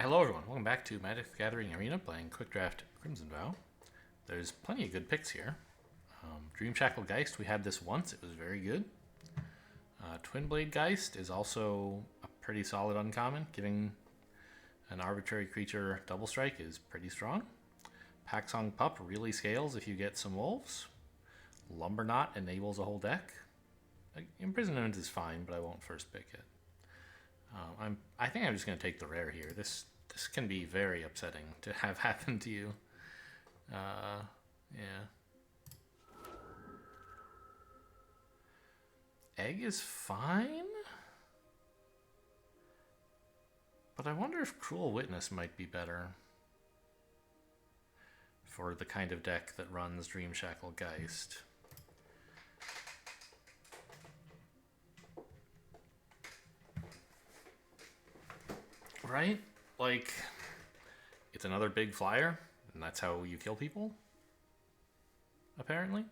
Hello everyone, welcome back to Magic the Gathering Arena playing Quick Draft Crimson Vow. There's plenty of good picks here. Dream Shackle Geist, we had this once, it was very good. Twin Blade Geist is also a pretty solid uncommon, giving an arbitrary creature double strike is pretty strong. Paxong Pup really scales if you get some wolves. Lumberknot enables a whole deck. Imprisonment is fine, but I won't first pick it. I think I'm just going to take the rare here. This can be very upsetting to have happen to you. Yeah. Egg is fine, but I wonder if Cruel Witness might be better for the kind of deck that runs Dream Shackle Geist. Right? Like, it's another big flyer, and that's how you kill people, apparently.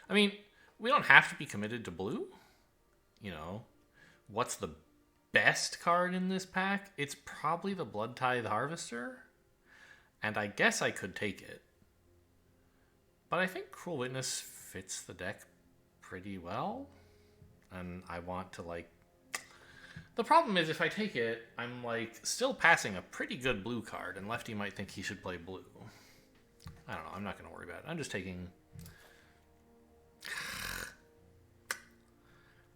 I mean, we don't have to be committed to blue. You know, what's the best card in this pack? It's probably the Blood Tithe Harvester, and I guess I could take it. But I think Cruel Witness fits the deck pretty well, and I want to, like... The problem is, if I take it, I'm, like, still passing a pretty good blue card, and Lefty might think he should play blue. I don't know, I'm not going to worry about it. I'm just taking...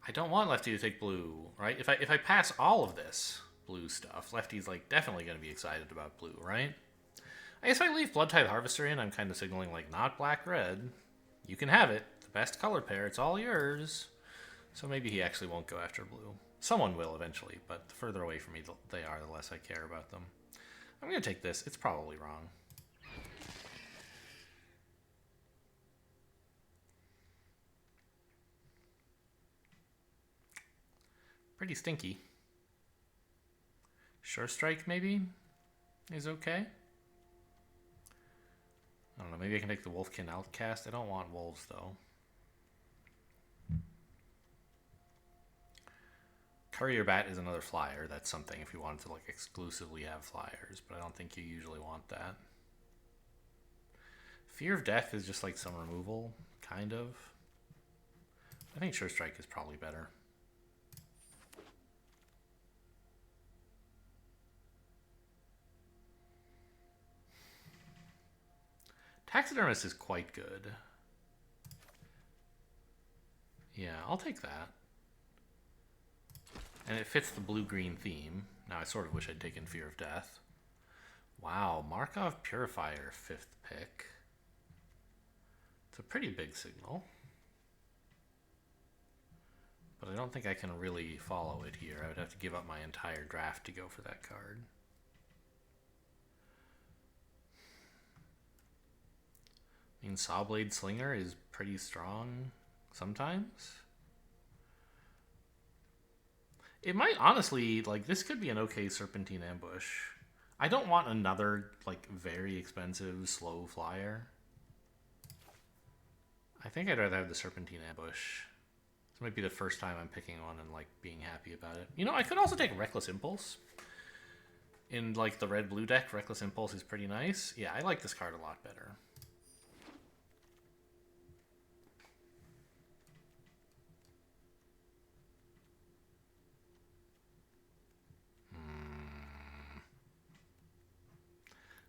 I don't want Lefty to take blue, right? If I pass all of this blue stuff, Lefty's, like, definitely going to be excited about blue, right? I guess if I leave Blood Tithe Harvester in, I'm kind of signaling, like, not black-red. You can have it. The best color pair. It's all yours. So maybe he actually won't go after blue. Someone will eventually, but the further away from me they are, the less I care about them. I'm going to take this. It's probably wrong. Pretty stinky. Sure Strike, maybe, is okay. I don't know, maybe I can take the Wolfkin Outcast. I don't want wolves, though. Courier Bat is another flyer. That's something if you wanted to, like, exclusively have flyers, but I don't think you usually want that. Fear of Death is just like some removal, kind of. I think Sure Strike is probably better. Taxidermist is quite good. Yeah, I'll take that. And it fits the blue-green theme. Now, I sort of wish I'd taken Fear of Death. Wow, Markov Purifier, 5th pick. It's a pretty big signal. But I don't think I can really follow it here. I would have to give up my entire draft to go for that card. I mean, Sawblade Slinger is pretty strong sometimes. It might honestly, like, this could be an okay Serpentine Ambush. I don't want another, like, very expensive slow flyer. I think I'd rather have the Serpentine Ambush. This might be the first time I'm picking one and, like, being happy about it. You know, I could also take Reckless Impulse. In, like, the red-blue deck, Reckless Impulse is pretty nice. Yeah, I like this card a lot better.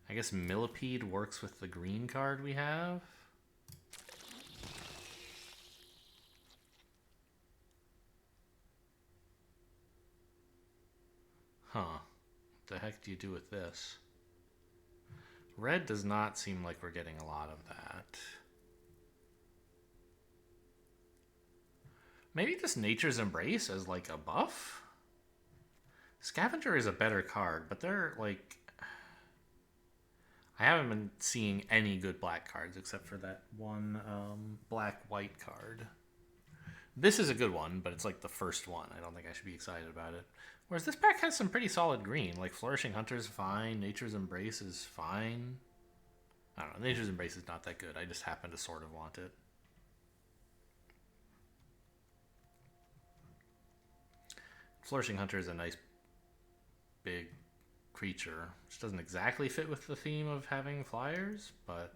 I guess Millipede works with the green card we have. Huh. What the heck do you do with this? Red does not seem like we're getting a lot of that. Maybe just Nature's Embrace as, like, a buff? Scavenger is a better card, but they're, like... I haven't been seeing any good black cards except for that one black-white card. This is a good one, but it's like the first one. I don't think I should be excited about it. Whereas this pack has some pretty solid green. Like Flourishing Hunter is fine. Nature's Embrace is fine. I don't know. Nature's Embrace is not that good. I just happen to sort of want it. Flourishing Hunter is a nice big creature, which doesn't exactly fit with the theme of having flyers, but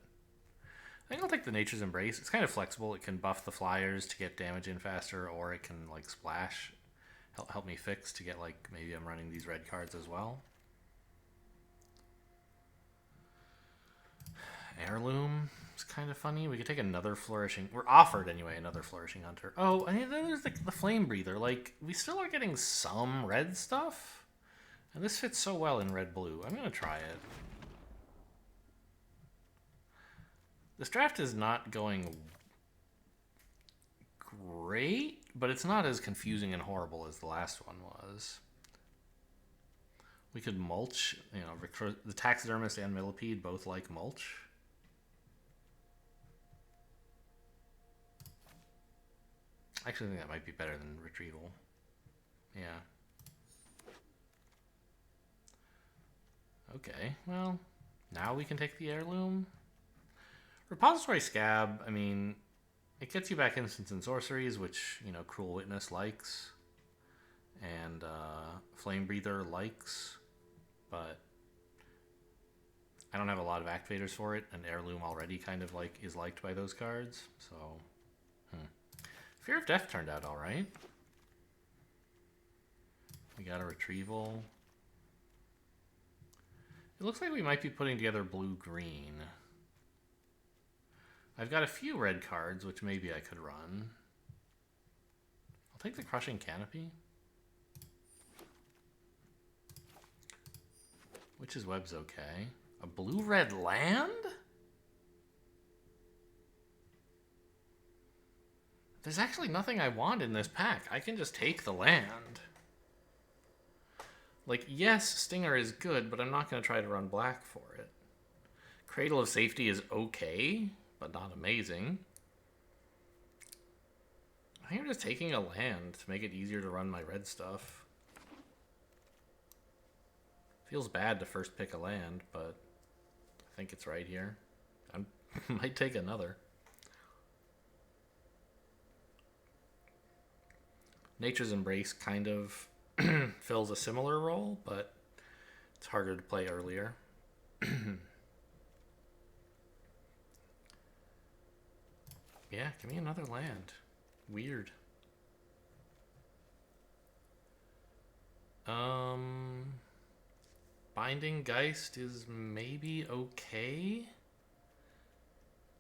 I think I'll take the Nature's Embrace. It's kind of flexible. It can buff the flyers to get damage in faster, or it can like splash, help me fix to get like, maybe I'm running these red cards as well. Heirloom is kind of funny. We could take another Flourishing. We're offered anyway another Flourishing Hunter. Oh, and then there's the Flame Breather. Like, we still are getting some red stuff, and this fits so well in red-blue. I'm gonna try it. This draft is not going great, but it's not as confusing and horrible as the last one was. We could mulch, you know, the Taxidermist and Millipede both like mulch. I actually think that might be better than Retrieval. Yeah. Okay, well, now we can take the Heirloom. Repository Scab, I mean, it gets you back instants and sorceries, which, you know, Cruel Witness likes. And Flame Breather likes. But I don't have a lot of activators for it, and Heirloom already kind of like is liked by those cards, so Fear of Death turned out alright. We got a Retrieval. It looks like we might be putting together blue-green. I've got a few red cards, which maybe I could run. I'll take the Crushing Canopy. Witch's Web's okay. A blue-red land? There's actually nothing I want in this pack. I can just take the land. Like, yes, Stinger is good, but I'm not going to try to run black for it. Cradle of Safety is okay, but not amazing. I think I'm just taking a land to make it easier to run my red stuff. Feels bad to first pick a land, but I think it's right here. I might take another. Nature's Embrace kind of fills a similar role, but it's harder to play earlier. Yeah, give me another land. Weird. Binding Geist is maybe okay,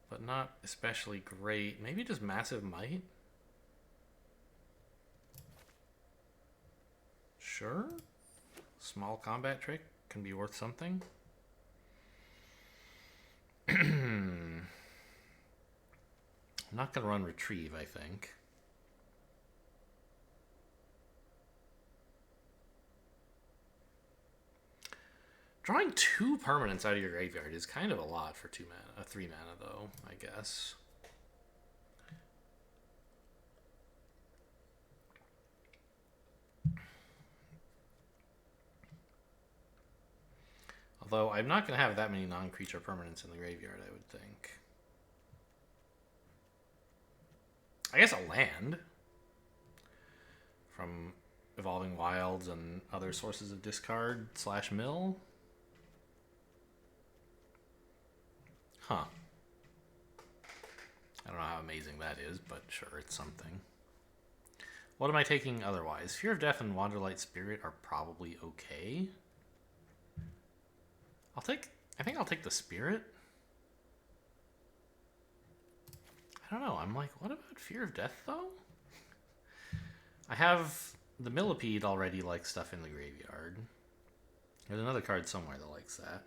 but not especially great. Maybe just Massive Might. Sure. Small combat trick can be worth something. I'm not going to run Retrieve, I think. Drawing 2 permanents out of your graveyard is kind of a lot for 2 mana, 3 mana though, I guess. Although I'm not going to have that many non-creature permanents in the graveyard, I would think. I guess a land from Evolving Wilds and other sources of discard / mill. Huh. I don't know how amazing that is, but sure, it's something. What am I taking otherwise? Fear of Death and Wanderlight Spirit are probably okay. I think I'll take the Spirit. I don't know. I'm like, what about Fear of Death, though? I have the Millipede already likes stuff in the graveyard. There's another card somewhere that likes that.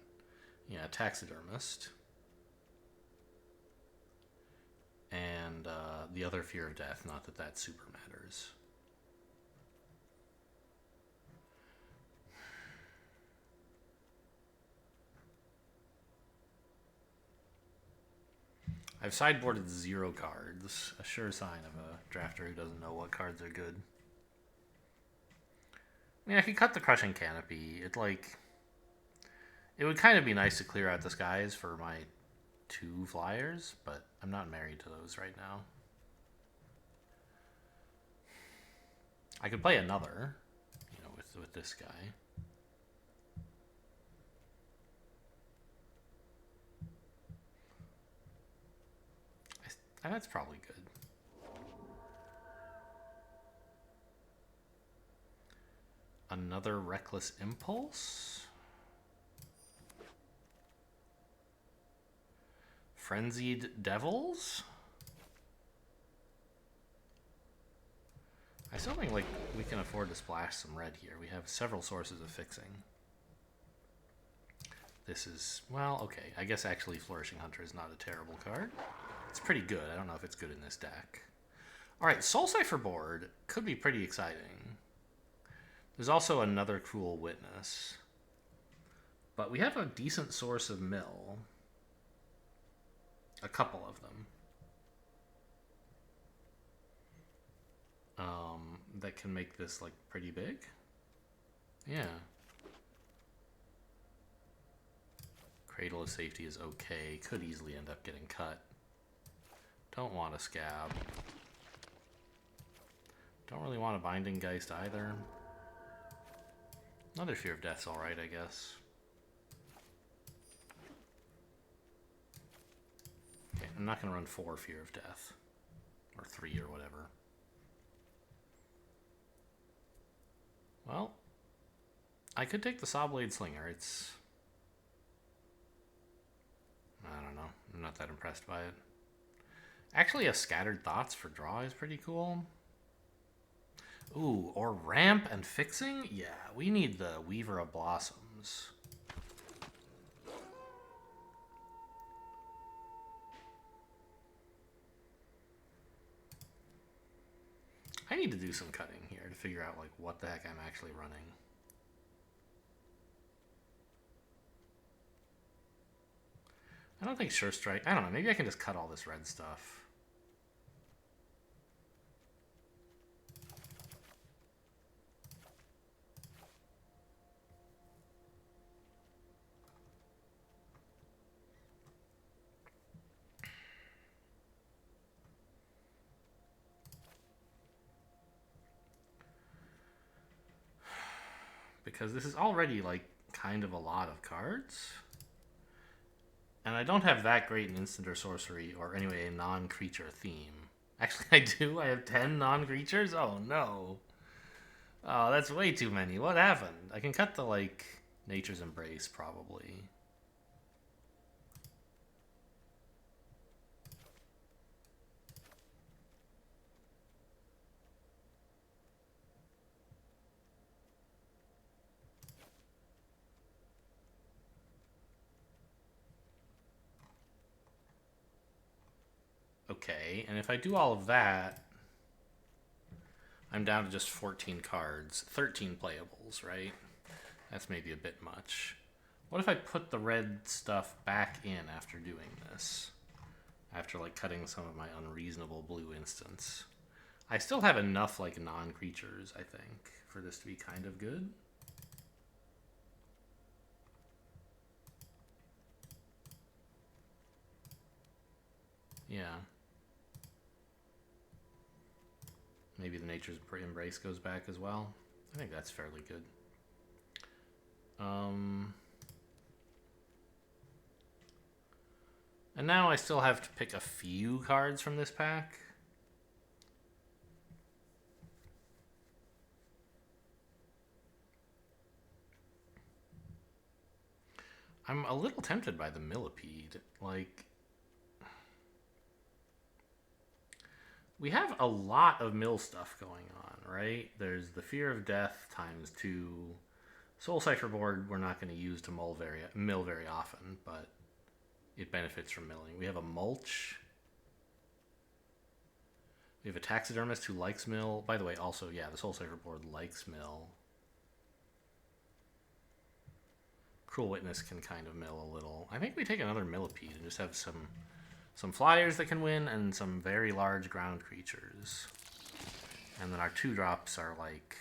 Yeah, Taxidermist. And the other Fear of Death, not that that super matters. I've sideboarded 0 cards, a sure sign of a drafter who doesn't know what cards are good. I mean, I could cut the Crushing Canopy. It would kind of be nice to clear out the skies for my 2 flyers, but I'm not married to those right now. I could play another, you know, with this guy. And that's probably good. Another Reckless Impulse. Frenzied Devils. I still think like we can afford to splash some red here. We have several sources of fixing. This is, well, okay. I guess actually Flourishing Hunter is not a terrible card. It's pretty good. I don't know if it's good in this deck. All right, Soul Cipher board could be pretty exciting. There's also another Cruel Witness. But we have a decent source of mill. A couple of them. That can make this like pretty big. Yeah. Cradle of Safety is okay. Could easily end up getting cut. Don't want a Scab. Don't really want a Binding Geist either. Another Fear of Death's alright, I guess. Okay, I'm not going to run 4 Fear of Death. Or 3 or whatever. Well, I could take the Sawblade Slinger. It's... I don't know. I'm not that impressed by it. Actually, a Scattered Thoughts for draw is pretty cool. Ooh, or ramp and fixing? Yeah, we need the Weaver of Blossoms. I need to do some cutting here to figure out like what the heck I'm actually running. I don't think Sure Strike. I don't know. Maybe I can just cut all this red stuff. Because this is already like kind of a lot of cards. And I don't have that great an instant or sorcery, or anyway, a non-creature theme. Actually, I do. I have 10 non-creatures? Oh, no. Oh, that's way too many. What happened? I can cut the, like, Nature's Embrace, probably. Okay, and if I do all of that, I'm down to just 14 cards. 13 playables, right? That's maybe a bit much. What if I put the red stuff back in after doing this? After, like, cutting some of my unreasonable blue instants. I still have enough, like, non-creatures, I think, for this to be kind of good. Yeah. Maybe the Nature's Embrace goes back as well. I think that's fairly good. And now I still have to pick a few cards from this pack. I'm a little tempted by the Millipede. Like, we have a lot of mill stuff going on, right? There's the Fear of Death times 2. Soul Cipher board we're not going to use to mill very often, but it benefits from milling. We have a Mulch. We have a Taxidermist who likes mill. By the way, also, yeah, the Soul Cipher board likes mill. Cruel Witness can kind of mill a little. I think we take another Millipede and just have some flyers that can win and some very large ground creatures. And then our 2-drops are like,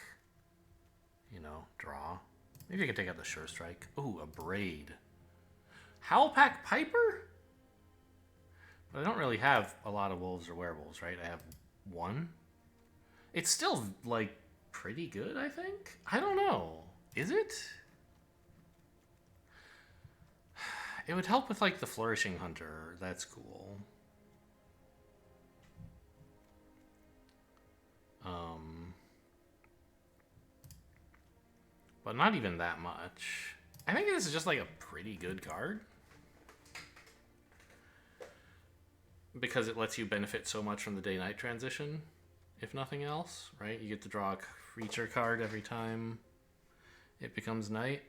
you know, draw. Maybe I can take out the Sure Strike. Ooh, a Braid. Howlpack Piper? But I don't really have a lot of wolves or werewolves, right? I have 1. It's still, like, pretty good, I think? I don't know. Is it? It would help with, like, the Flourishing Hunter. That's cool. but not even that much. I think this is just like a pretty good card. Because it lets you benefit so much from the day-night transition, if nothing else, right? You get to draw a creature card every time it becomes night.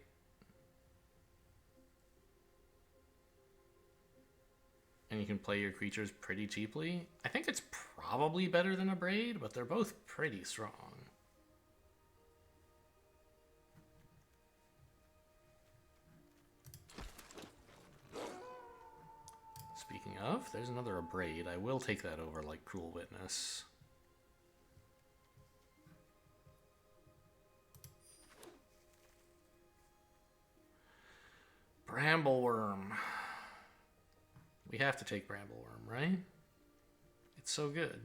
And you can play your creatures pretty cheaply. I think it's probably better than a Braid, but they're both pretty strong. Speaking of, there's another Braid. I will take that over like Cruel Witness. Brambleworm. We have to take Brambleworm, right? It's so good.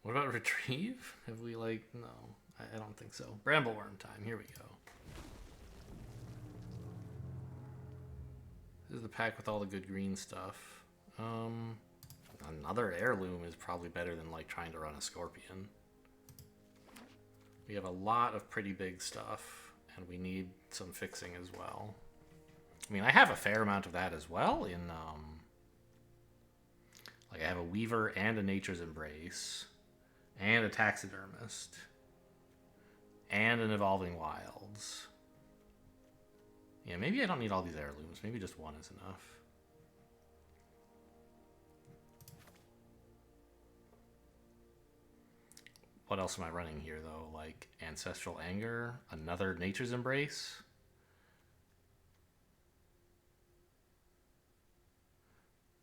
What about Retrieve? Have we like... No, I don't think so. Brambleworm time. Here we go. This is the pack with all the good green stuff. Another Heirloom is probably better than like trying to run a Scorpion. We have a lot of pretty big stuff, and we need some fixing as well. I mean, I have a fair amount of that as well in, like I have a Weaver and a Nature's Embrace, and a Taxidermist, and an Evolving Wilds. Yeah, maybe I don't need all these Heirlooms. Maybe just one is enough. What else am I running here, though? Like Ancestral Anger, another Nature's Embrace.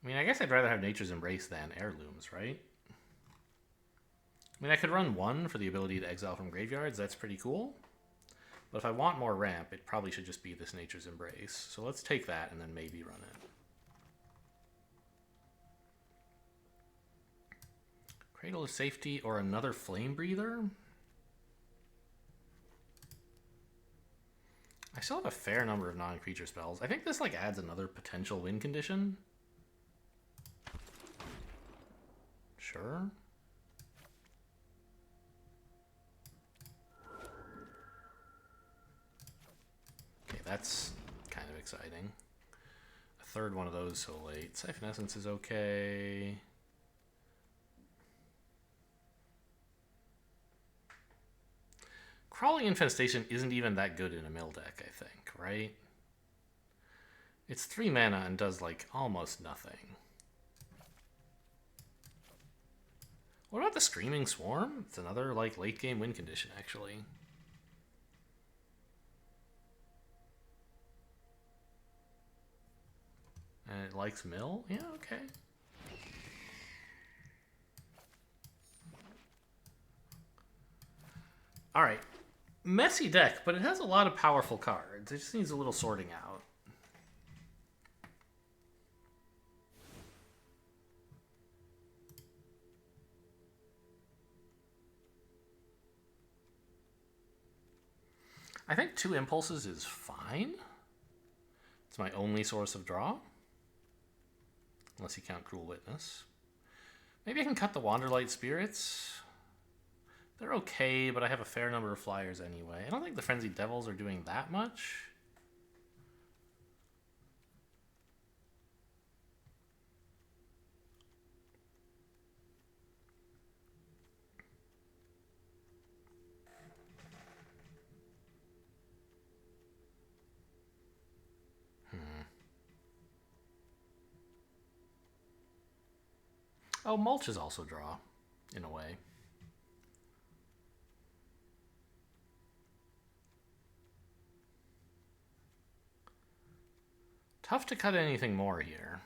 I mean, I guess I'd rather have Nature's Embrace than Heirlooms, right? I mean, I could run one for the ability to exile from graveyards. That's pretty cool. But if I want more ramp, it probably should just be this Nature's Embrace. So let's take that and then maybe run it. Cradle of Safety or another Flame Breather? I still have a fair number of non-creature spells. I think this like adds another potential win condition. Sure. Okay, that's kind of exciting. A third one of those so late. Siphon Essence is okay. Crawling Infestation isn't even that good in a mill deck, I think, right? It's 3 mana and does like almost nothing. What about the Screaming Swarm? It's another like late game win condition, actually. And it likes mill? Yeah, okay. Alright. Messy deck, but it has a lot of powerful cards. It just needs a little sorting out. I think 2 Impulses is fine. It's my only source of draw. Unless you count Cruel Witness. Maybe I can cut the Wanderlight Spirits. They're okay, but I have a fair number of flyers anyway. I don't think the Frenzied Devils are doing that much. Oh, Mulch is also draw, in a way. Tough to cut anything more here.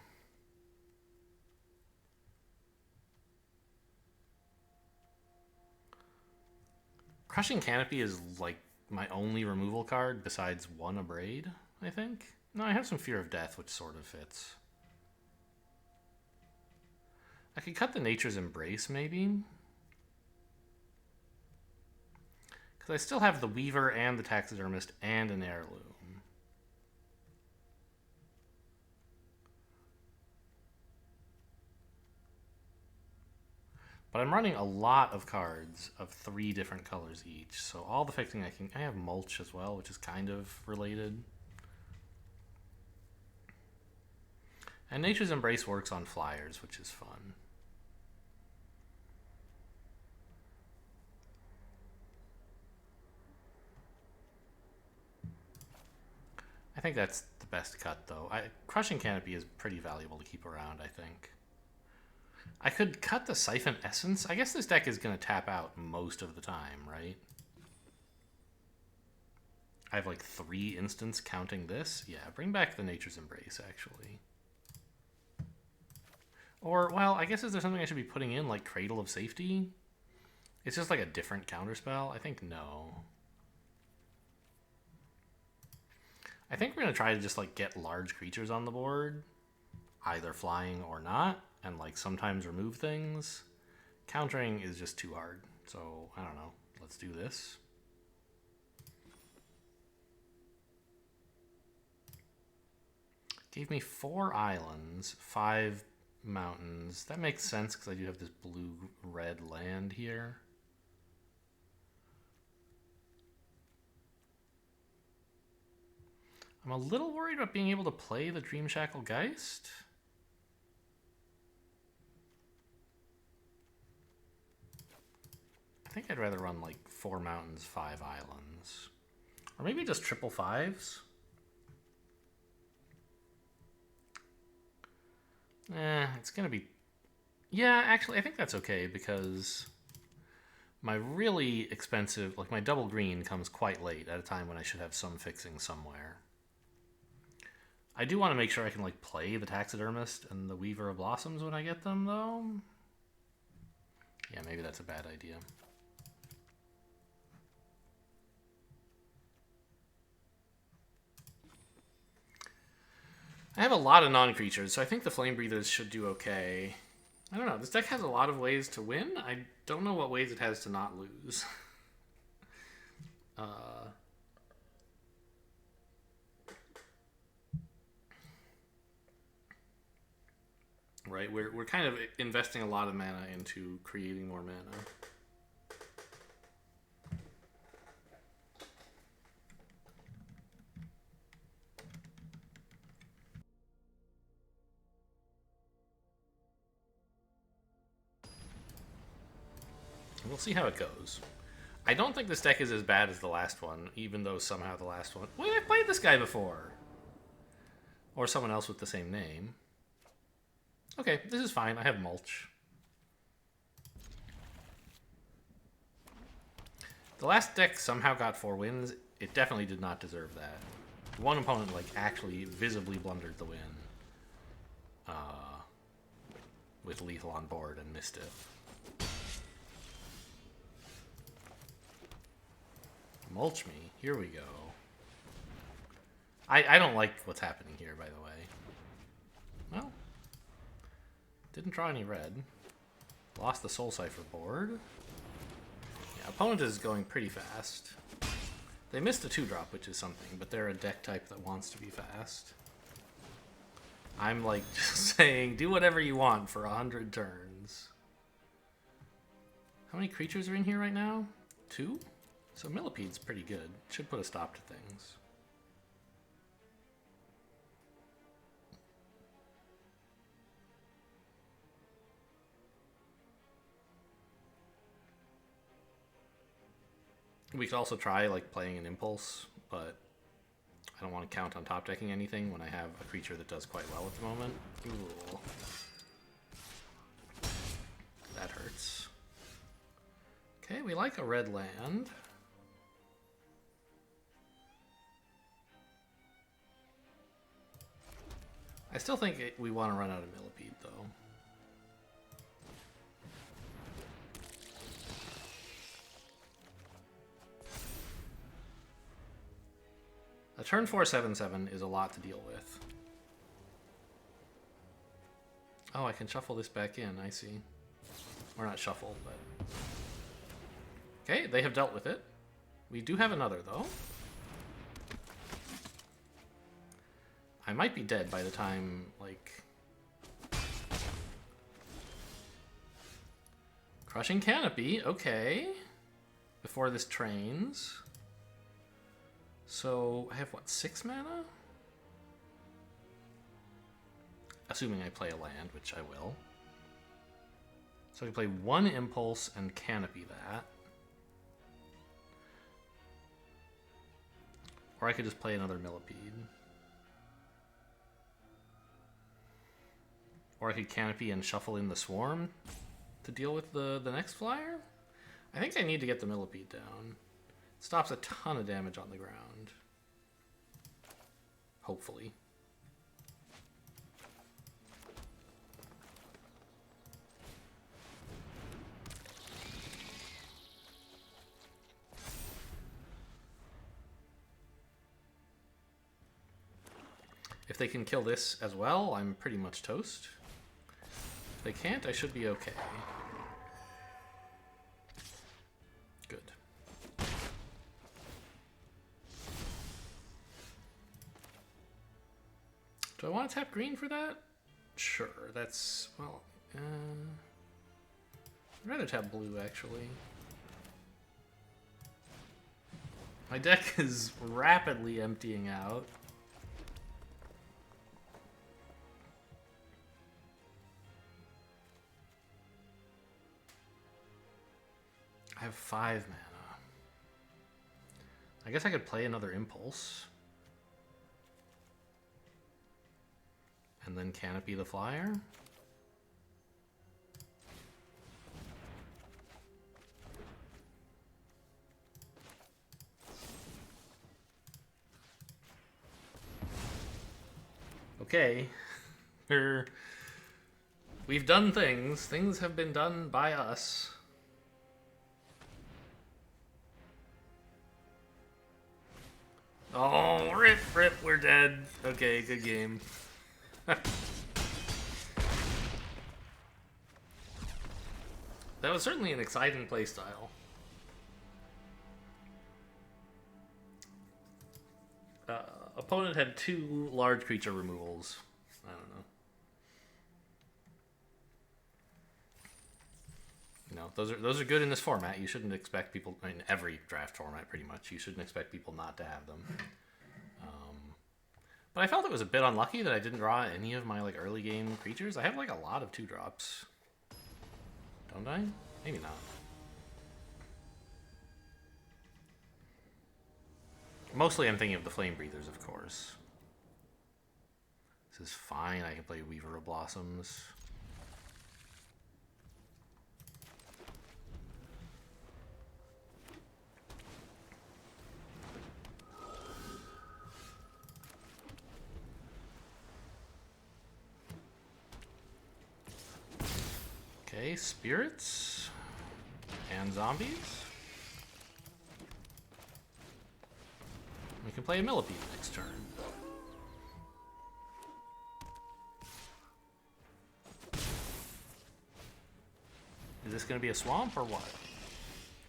Crushing Canopy is like my only removal card besides one Abrade, I think. No, I have some Fear of Death, which sort of fits. I could cut the Nature's Embrace, maybe. Because I still have the Weaver and the Taxidermist and an Heirloom. But I'm running a lot of cards of 3 different colors each, so all the fixing I have mulch as well, which is kind of related. And Nature's Embrace works on flyers, which is fun. I think that's the best cut, though. Crushing Canopy is pretty valuable to keep around, I think. I could cut the Siphon Essence. I guess this deck is going to tap out most of the time, right? I have like 3 instants counting this. Yeah, bring back the Nature's Embrace, actually. Or, well, I guess is there something I should be putting in, like Cradle of Safety? It's just like a different counterspell? I think no. I think we're going to try to just like get large creatures on the board, either flying or not, and like sometimes remove things. Countering is just too hard, so I don't know. Let's do this. Gave me 4 islands, 5 mountains. That makes sense because I do have this blue-red land here. I'm a little worried about being able to play the Dream Shackle Geist. I think I'd rather run like 4 mountains, 5 islands. Or maybe just triple 5s. It's gonna be... Yeah, actually, I think that's okay because my really expensive, like my double green comes quite late at a time when I should have some fixing somewhere. I do want to make sure I can like play the Taxidermist and the Weaver of Blossoms when I get them, though. Yeah, maybe that's a bad idea. I have a lot of non-creatures, so I think the Flame Breathers should do okay. I don't know. This deck has a lot of ways to win. I don't know what ways it has to not lose. Right, we're kind of investing a lot of mana into creating more mana. We'll see how it goes. I don't think this deck is as bad as the last one, even though somehow the last one... Wait, I've played this guy before! Or someone else with the same name. Okay, this is fine. I have mulch. The last deck somehow got 4 wins. It definitely did not deserve that. One opponent like actually visibly blundered the win. With lethal on board and missed it. Mulch me. Here we go. I don't like what's happening here, by the way. Well, didn't draw any red. Lost the Soul Cipher board. Yeah, opponent is going pretty fast. They missed a 2-drop, which is something, but they're a deck type that wants to be fast. I'm like just saying, do whatever you want for 100 turns. How many creatures are in here right now? 2? So Millipede's pretty good. Should put a stop to things. We could also try like playing an Impulse, but I don't want to count on top decking anything when I have a creature that does quite well at the moment. Ooh. That hurts. Okay, we like a red land. I still think we want to run out of Millipede, though. A turn 4 7/7 is a lot to deal with. Oh, I can shuffle this back in, I see. Or not shuffle, but... Okay, they have dealt with it. We do have another, though. I might be dead by the time, like... Crushing Canopy, okay. Before this trains. So, I have what, 6 mana? Assuming I play a land, which I will. So I can play 1 Impulse and Canopy that. Or I could just play another Millipede. Or I could Canopy and shuffle in the Swarm to deal with the next flyer. I think I need to get the Millipede down. It stops a ton of damage on the ground. Hopefully. If they can kill this as well, I'm pretty much toast. If they can't, I should be okay. Good. Do I want to tap green for that? Sure, that's, well, I'd rather tap blue, actually. My deck is rapidly emptying out. I have 5 mana. I guess I could play another Impulse. And then Canopy the Flyer. Okay. We've done things. Things have been done by us. Oh, rip, we're dead. Okay, good game. That was certainly an exciting playstyle. Opponent had 2 large creature removals. I don't know. You know, those are good in this format. You shouldn't expect people, in every draft format pretty much, you shouldn't expect people not to have them. But I felt it was a bit unlucky that I didn't draw any of my like early game creatures. I have like a lot of 2-drops. Don't I? Maybe not. Mostly I'm thinking of the Flame Breathers, of course. This is fine. I can play Weaver of Blossoms. Okay, spirits and zombies. We can play a Millipede next turn. Is this going to be a swamp or what?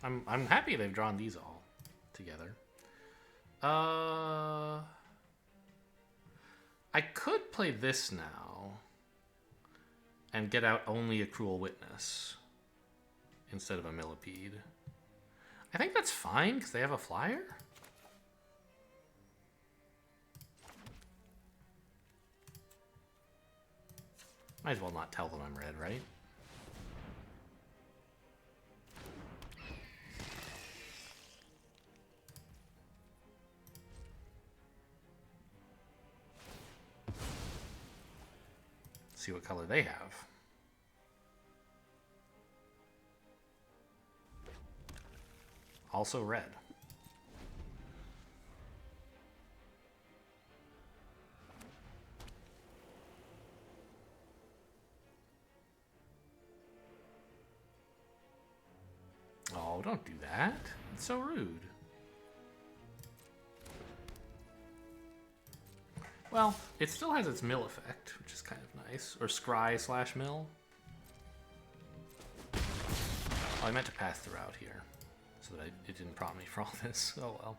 I'm happy they've drawn these all together. I could play this now and get out only a Cruel Witness instead of a Millipede. I think that's fine because they have a flyer. Might as well not tell them I'm red, right? See what color they have. Also red. Oh, don't do that. It's so rude. Well, it still has its mill effect, which is kind of nice. Or scry/mill. Oh, I meant to pass the route here, so that it didn't prompt me for all this. Oh well.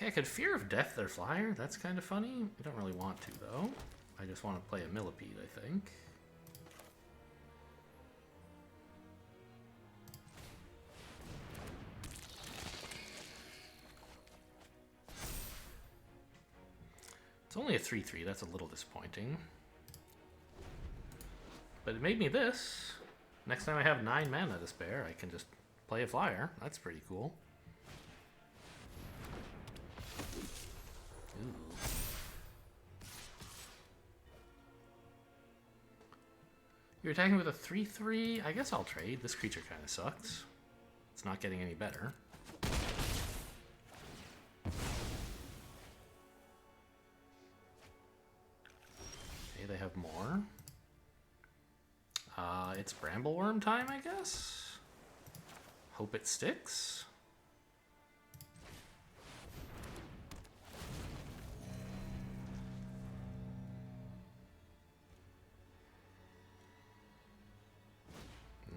Okay, I could Fear of Death their flyer. That's kind of funny. I don't really want to, though. I just want to play a millipede, I think. It's only a 3/3. That's a little disappointing. But it made me this. Next time I have 9 mana to spare, I can just play a flyer. That's pretty cool. Ooh. You're attacking with a 3/3? I guess I'll trade. This creature kind of sucks. It's not getting any better. Okay, they have more. It's Brambleworm time, I guess? Hope it sticks?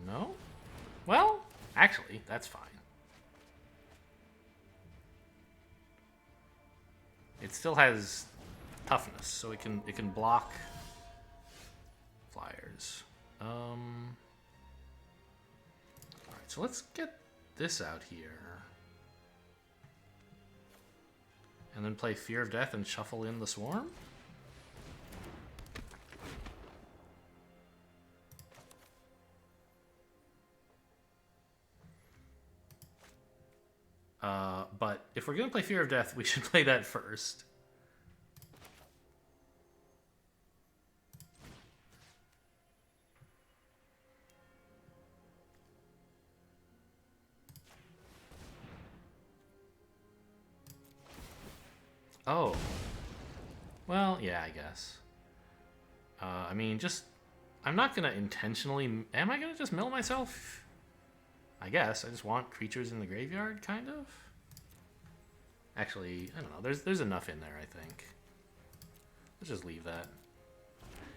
No? Well, actually, that's fine. It still has toughness, so it can block flyers. Alright, so let's get this out here. And then play Fear of Death and shuffle in the Swarm? But if we're going to play Fear of Death, we should play that first. Oh. Well, yeah, I guess. I mean, just... I'm not going to intentionally... Am I going to just mill myself? I guess. I just want creatures in the graveyard, kind of? Actually, I don't know. There's enough in there, I think. Let's just leave that.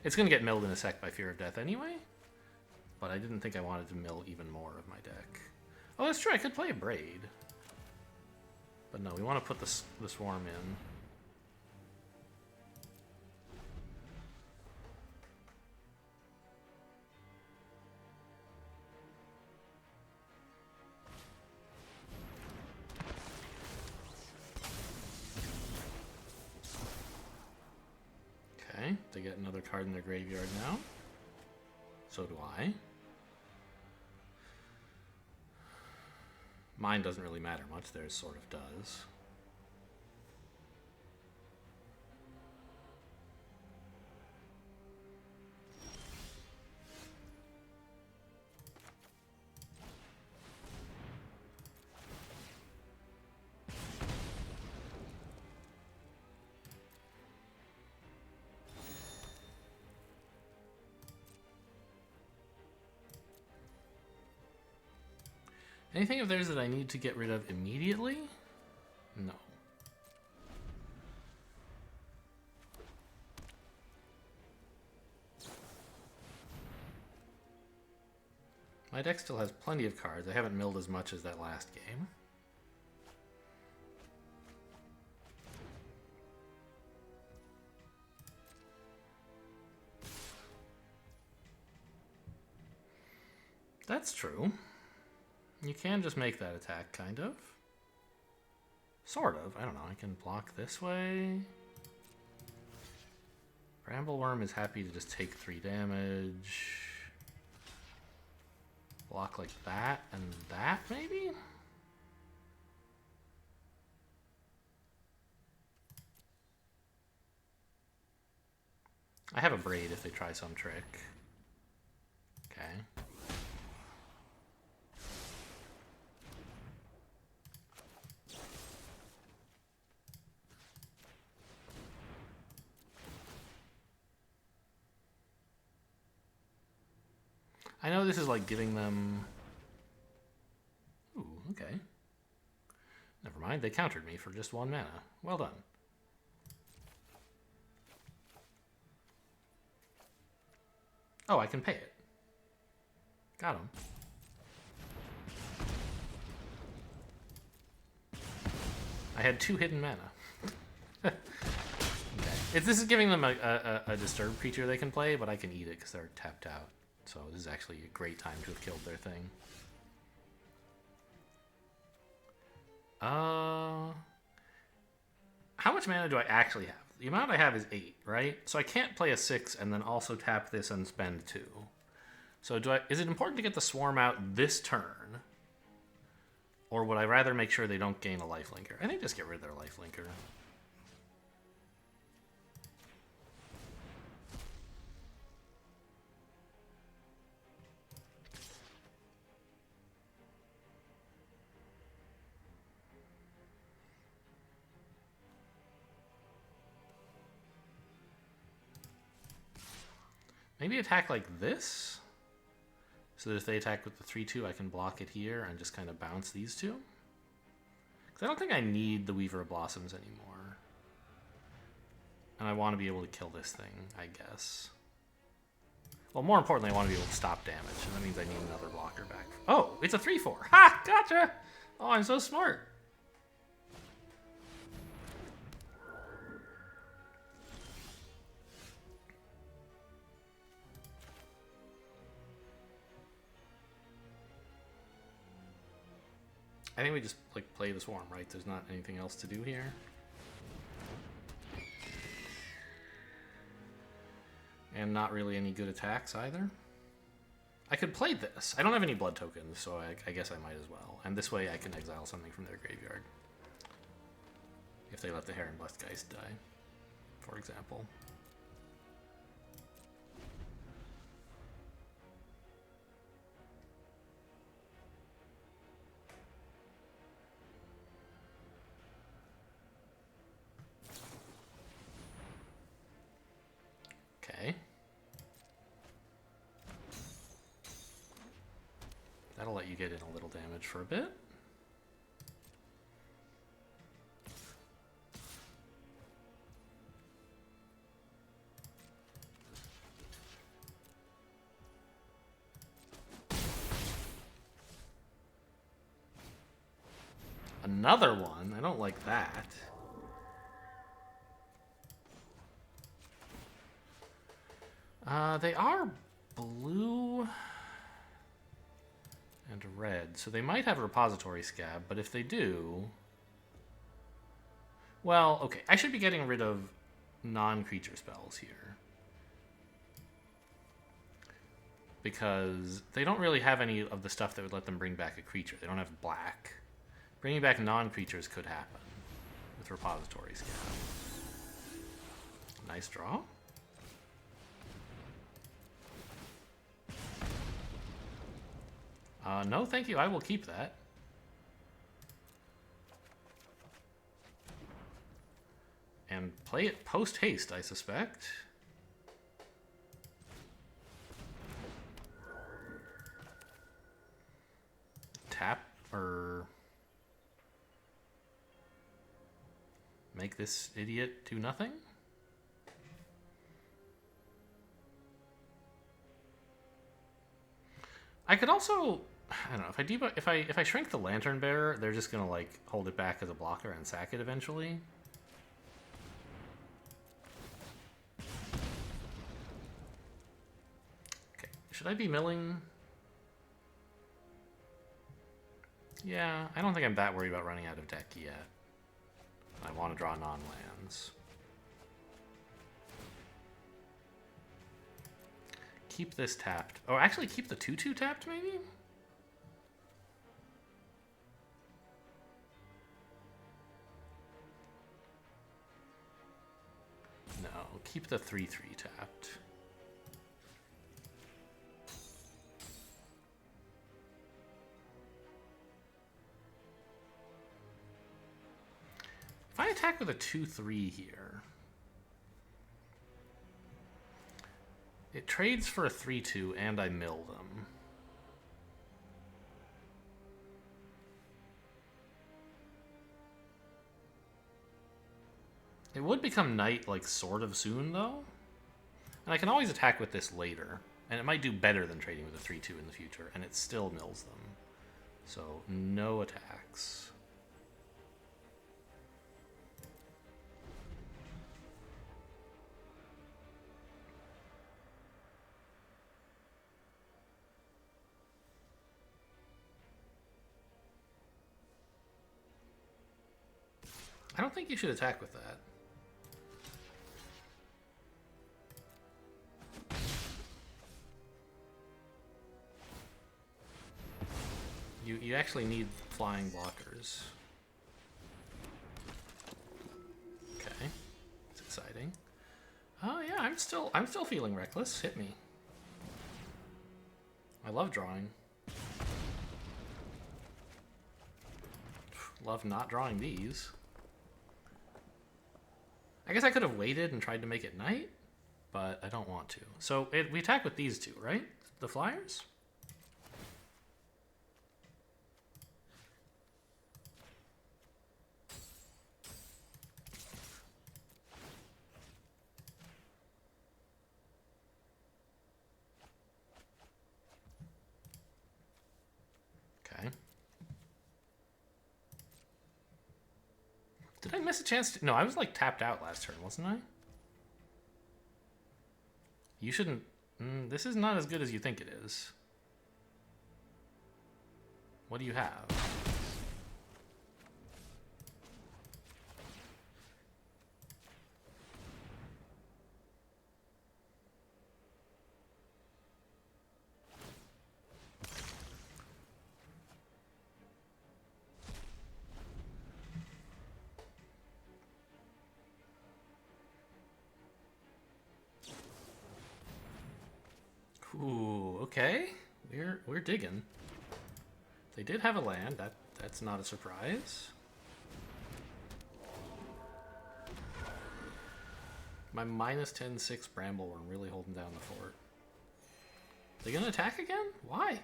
It's going to get milled in a sec by Fear of Death anyway. But I didn't think I wanted to mill even more of my deck. Oh, that's true. I could play a Braid. But no, we want to put the Swarm in. Okay, they get another card in their graveyard now. So do I. Mine doesn't really matter much, theirs sort of does. Anything of theirs that I need to get rid of immediately? No. My deck still has plenty of cards. I haven't milled as much as that last game. That's true. You can just make that attack, kind of. Sort of. I don't know. I can block this way. Brambleworm is happy to just take 3 damage. Block like that and that, maybe? I have a Braid if they try some trick. Okay. I know this is like giving them... Ooh, okay. Never mind, they countered me for just 1 mana. Well done. Oh, I can pay it. Got him. I had 2 hidden mana. Okay. This is giving them a disturbed creature they can play, but I can eat it because they're tapped out. So this is actually a great time to have killed their thing. How much mana do I actually have? The amount I have is 8, right? So I can't play a 6 and then also tap this and spend 2. So is it important to get the swarm out this turn? Or would I rather make sure they don't gain a lifelinker? I think just get rid of their lifelinker. Maybe attack like this? So that if they attack with the 3-2, I can block it here and just kind of bounce these two? Because I don't think I need the Weaver of Blossoms anymore. And I want to be able to kill this thing, I guess. Well, more importantly, I want to be able to stop damage, and that means I need another blocker back. Oh, it's a 3-4. Ha! Gotcha! Oh, I'm so smart. I think we just like play the swarm, right? There's not anything else to do here. And not really any good attacks either. I could play this. I don't have any blood tokens, so I guess I might as well. And this way I can exile something from their graveyard. If they let the Heron Blessed Geist die, for example. Okay. That'll let you get in a little damage for a bit. Another one? I don't like that. They are blue and red, so they might have a repository scab, but if they do... Well, okay, I should be getting rid of non-creature spells here. Because they don't really have any of the stuff that would let them bring back a creature. They don't have black. Bringing back non-creatures could happen with repository scab. Nice draw. No, thank you. I will keep that. And play it post-haste, I suspect. Tap, or... make this idiot do nothing? I could also... I don't know, if I shrink the Lantern Bearer, they're just gonna like hold it back as a blocker and sack it eventually. Okay, should I be milling? Yeah, I don't think I'm that worried about running out of deck yet. I want to draw non-lands. Keep this tapped. Oh, actually keep the 2/2 tapped, maybe? No, keep the 3/3 tapped. If I attack with a 2/3 here, it trades for a 3/2 and I mill them. It would become night, like, sort of soon, though. And I can always attack with this later. And it might do better than trading with a 3/2 in the future, and it still mills them. So, no attacks. I don't think you should attack with that. You actually need flying blockers. Okay, it's exciting. Oh yeah, I'm still feeling reckless. Hit me. I love drawing. Love not drawing these. I guess I could have waited and tried to make it night, but I don't want to. So we attack with these two, right? The flyers? Okay. Did I miss a chance to... No, I was like tapped out last turn, wasn't I? You shouldn't... this is not as good as you think it is. What do you have? Ooh, okay. We're digging. They did have a land. That's not a surprise. My minus 10/6 Brambleworm really holding down the fort. They gonna attack again? Why?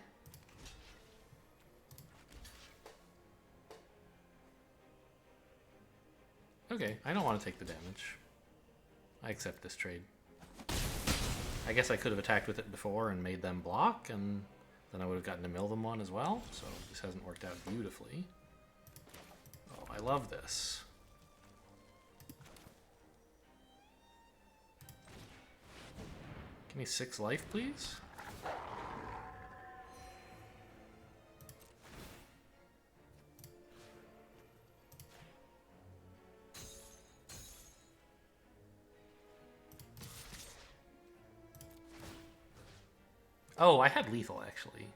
Okay, I don't want to take the damage. I accept this trade. I guess I could have attacked with it before and made them block, and then I would have gotten to mill them one as well, so this hasn't worked out beautifully. Oh, I love this. Give me 6 life, please. Oh, I had lethal, actually.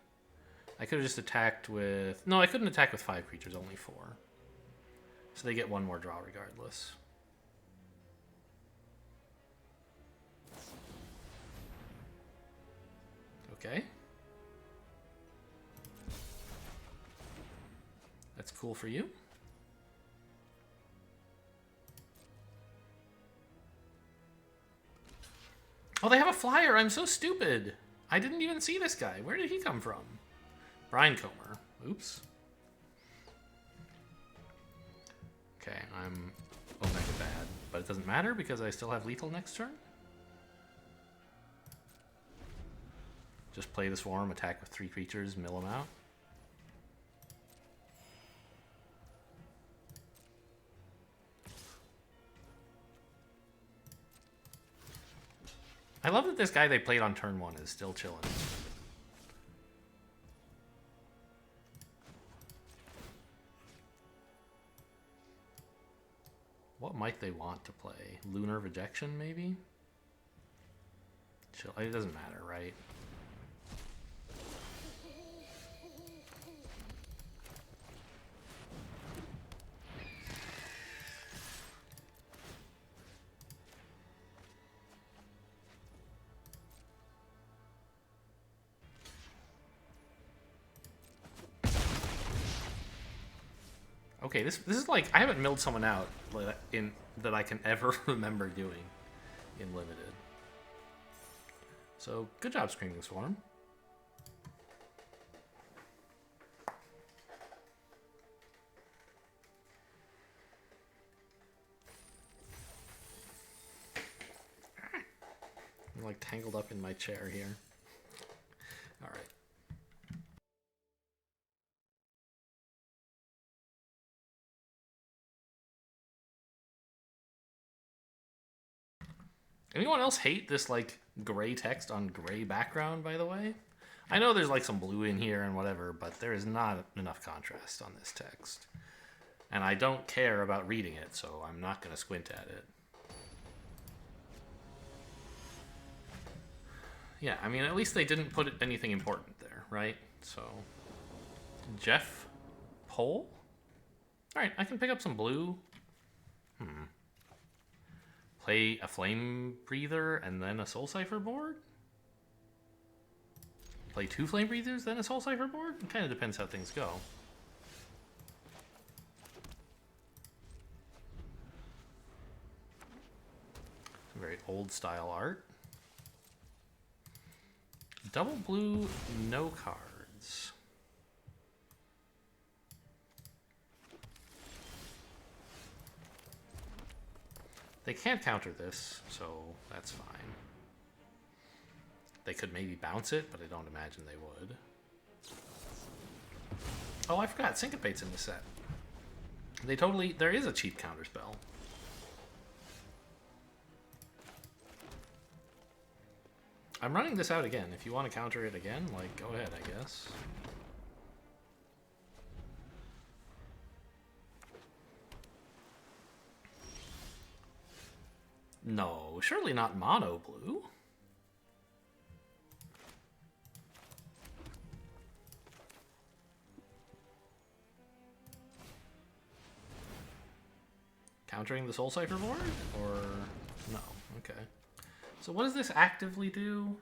I could have just attacked with... No, I couldn't attack with 5 creatures, only 4. So they get 1 more draw regardless. Okay. That's cool for you. Oh, they have a flyer! I'm so stupid! I didn't even see this guy. Where did he come from? Brian Comer. Oops. Okay, I'm Omega bad. But it doesn't matter because I still have lethal next turn. Just play the Swarm, attack with 3 creatures, mill them out. I love that this guy they played on turn 1 is still chilling. What might they want to play? Lunar Rejection, maybe? Chill. It doesn't matter, right? Okay, this is like, I haven't milled someone out that I can ever remember doing in Limited. So, good job, Screaming Swarm. I'm like tangled up in my chair here. All right. Anyone else hate this, like, gray text on gray background, by the way? I know there's, like, some blue in here and whatever, but there is not enough contrast on this text. And I don't care about reading it, so I'm not going to squint at it. Yeah, I mean, at least they didn't put anything important there, right? So, Jeff Pole? Alright, I can pick up some blue. Play a Flame Breather and then a Soul Cipher board? Play 2 Flame Breathers, then a Soul Cipher board? It kind of depends how things go. Some very old style art. Double blue, no cards. They can't counter this, so that's fine. They could maybe bounce it, but I don't imagine they would. Oh, I forgot. Syncopate's in the set. They totally... There is a cheap counter spell. I'm running this out again. If you want to counter it again, like, go ahead, I guess. No, surely not mono blue. Countering the Soul Cipher board? Or no? Okay. So what does this actively do?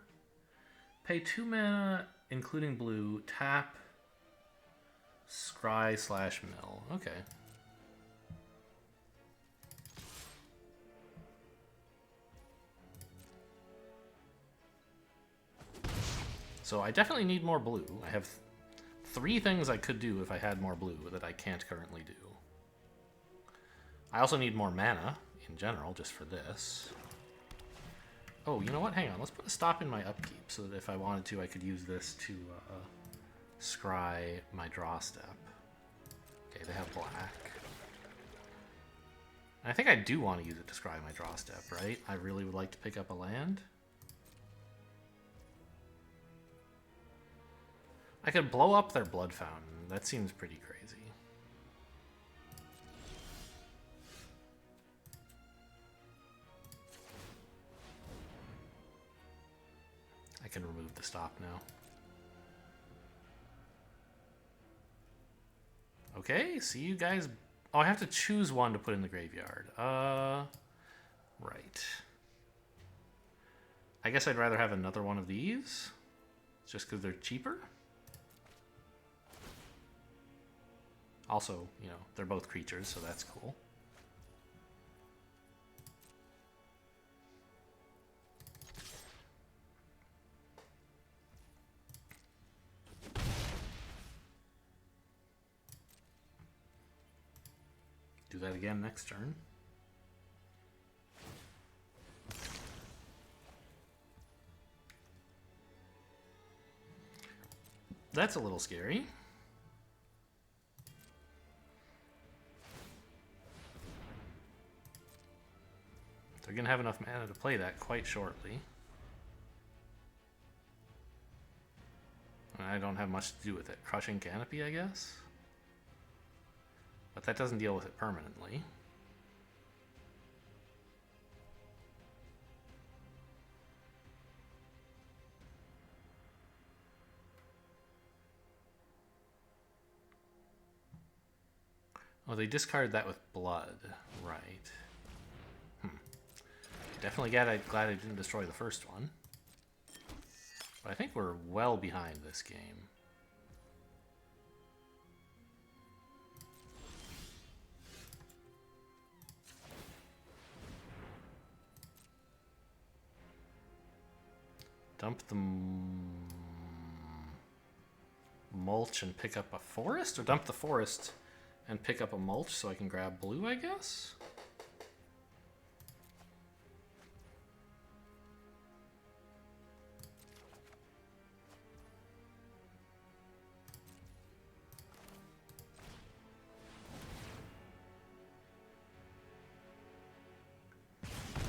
Pay 2 mana, including blue, tap, scry/mill. Okay. So I definitely need more blue. I have 3 things I could do if I had more blue that I can't currently do. I also need more mana in general, just for this. Oh, you know what? Hang on. Let's put a stop in my upkeep so that if I wanted to, I could use this to scry my draw step. Okay, they have black. I think I do want to use it to scry my draw step, right? I really would like to pick up a land. I could blow up their Blood Fountain. That seems pretty crazy. I can remove the stop now. Okay, see you guys. Oh, I have to choose one to put in the graveyard. Right. I guess I'd rather have another one of these, just because they're cheaper. Also, you know, they're both creatures, so that's cool. Do that again next turn. That's a little scary. They're going to have enough mana to play that quite shortly. I don't have much to do with it. Crushing Canopy, I guess? But that doesn't deal with it permanently. Oh, they discarded that with blood. Right. Definitely glad I didn't destroy the first one. But I think we're well behind this game. Dump the mulch and pick up a forest? Or dump the forest and pick up a mulch so I can grab blue, I guess?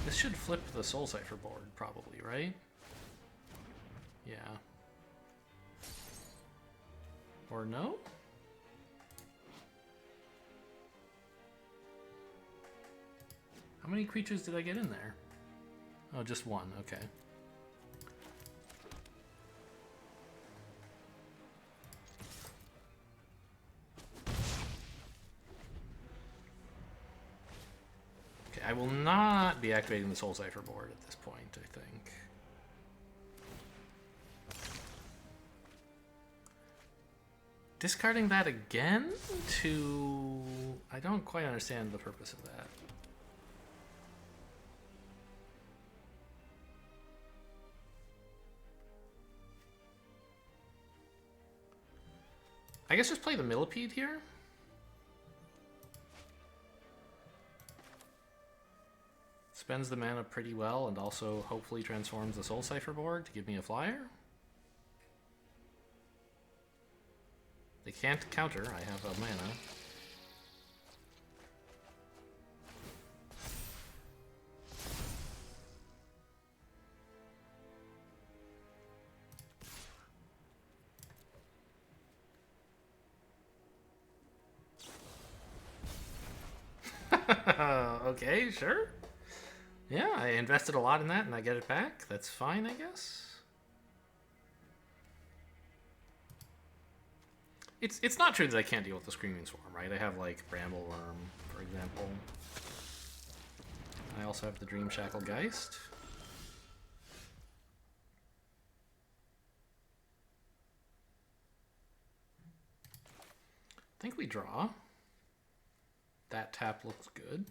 This should flip the Soul Cipher board, probably, right? Yeah. Or no? How many creatures did I get in there? Oh, just one. Okay. Okay, I will not be activating the Soul Cipher board at this point, I think. Discarding that again to... I don't quite understand the purpose of that. I guess just play the Millipede here. Spends the mana pretty well and also hopefully transforms the Soul Cipher board to give me a flyer. They can't counter, I have a mana. Okay, sure. Yeah, I invested a lot in that and I get it back. That's fine, I guess. It's not true that I can't deal with the Screaming Swarm, right? I have, like, Bramble Worm, for example. I also have the Dream Shackle Geist. I think we draw. That tap looks good.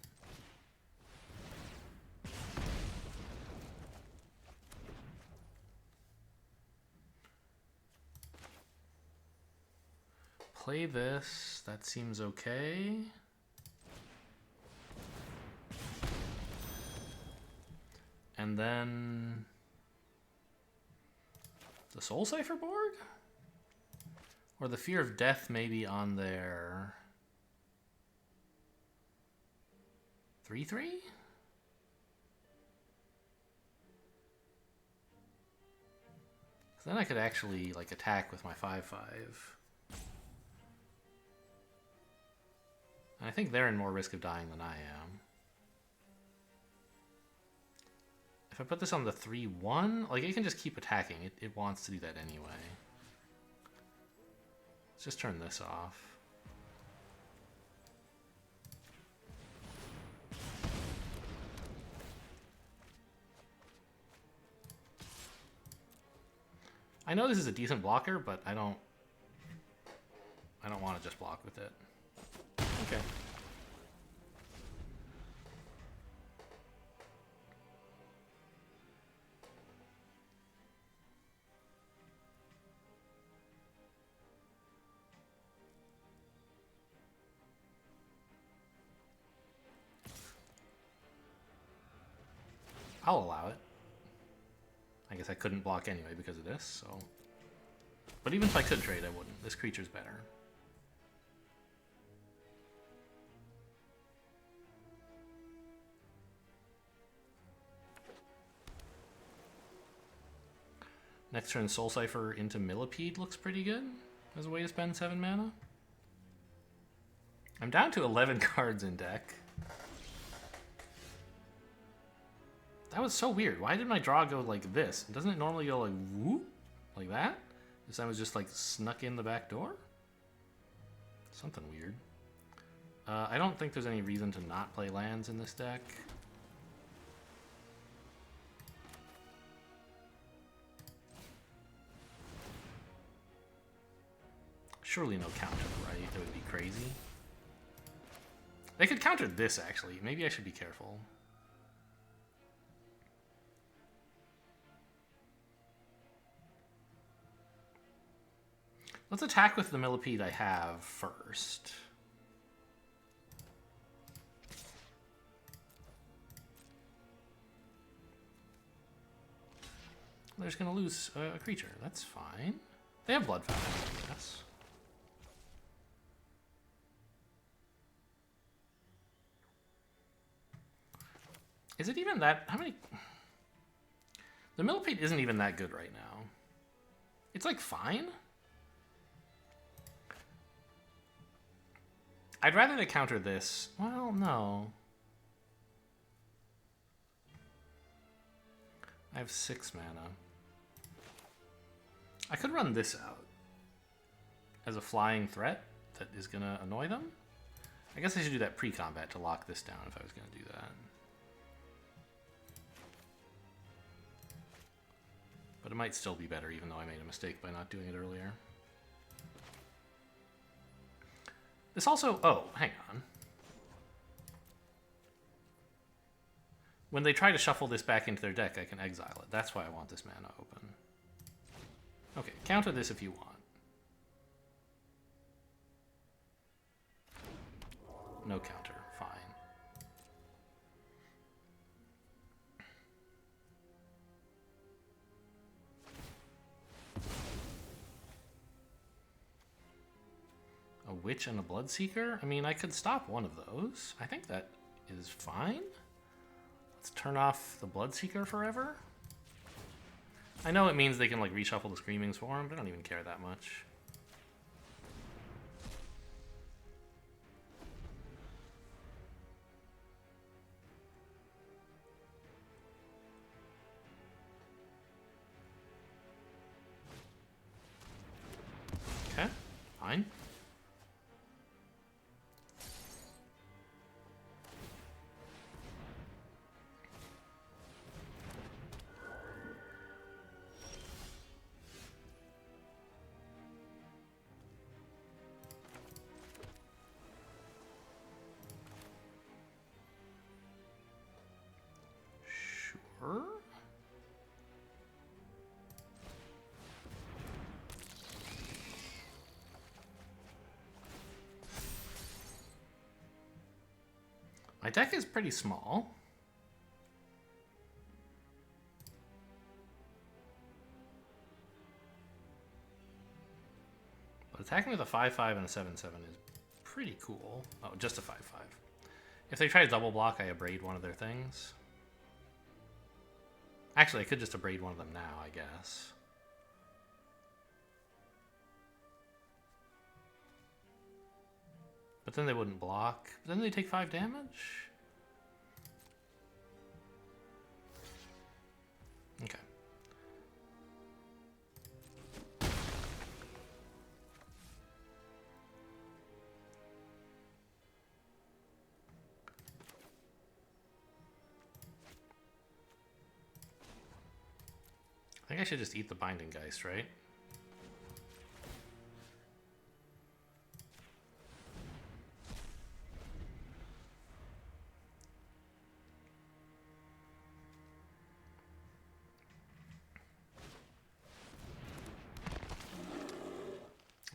Play this. That seems okay. And then the Soul Cipher board? Or the Fear of Death maybe on their 3/3? Then I could actually like attack with my 5/5. I think they're in more risk of dying than I am. If I put this on the 3/1, like it can just keep attacking. It wants to do that anyway. Let's just turn this off. I know this is a decent blocker, but I don't want to just block with it. Okay. I'll allow it. I guess I couldn't block anyway because of this, so... But even if I could trade, I wouldn't. This creature's better. Next turn, Soul Cipher into Millipede looks pretty good as a way to spend 7 mana. I'm down to 11 cards in deck. That was so weird. Why did my draw go like this? Doesn't it normally go like whoop? Like that? This time it was just like snuck in the back door? Something weird. I don't think there's any reason to not play lands in this deck. Surely no counter, right? That would be crazy. They could counter this, actually. Maybe I should be careful. Let's attack with the Millipede I have first. They're just going to lose a creature. That's fine. They have Blood Fountain, yes. Is it even that... How many... The Millipede isn't even that good right now. It's like fine. I'd rather they counter this. Well, no. have 6 mana. I could run this out as a flying threat that is going to annoy them. I guess I should do that pre-combat to lock this down if I was going to do that. But it might still be better even though I made a mistake by not doing it earlier. This also... Oh, hang on. When they try to shuffle this back into their deck, I can exile it. That's why I want this mana open. Okay, counter this if you want. No counter, fine. A Witch and a Bloodseeker? I mean, I could stop one of those. I think that is fine. Let's turn off the Bloodseeker forever. I know it means they can like reshuffle the Screaming Swarm, but I don't even care that much. Okay, fine. Sure. My deck is pretty small. But attacking with a 5/5 and a 7/7 is pretty cool. Oh, just a 5/5. If they try to double block, I abrade one of their things. Actually, I could just abrade one of them now, I guess. But then they wouldn't block. Then they take 5 damage? Okay. I think I should just eat the Binding Geist, right?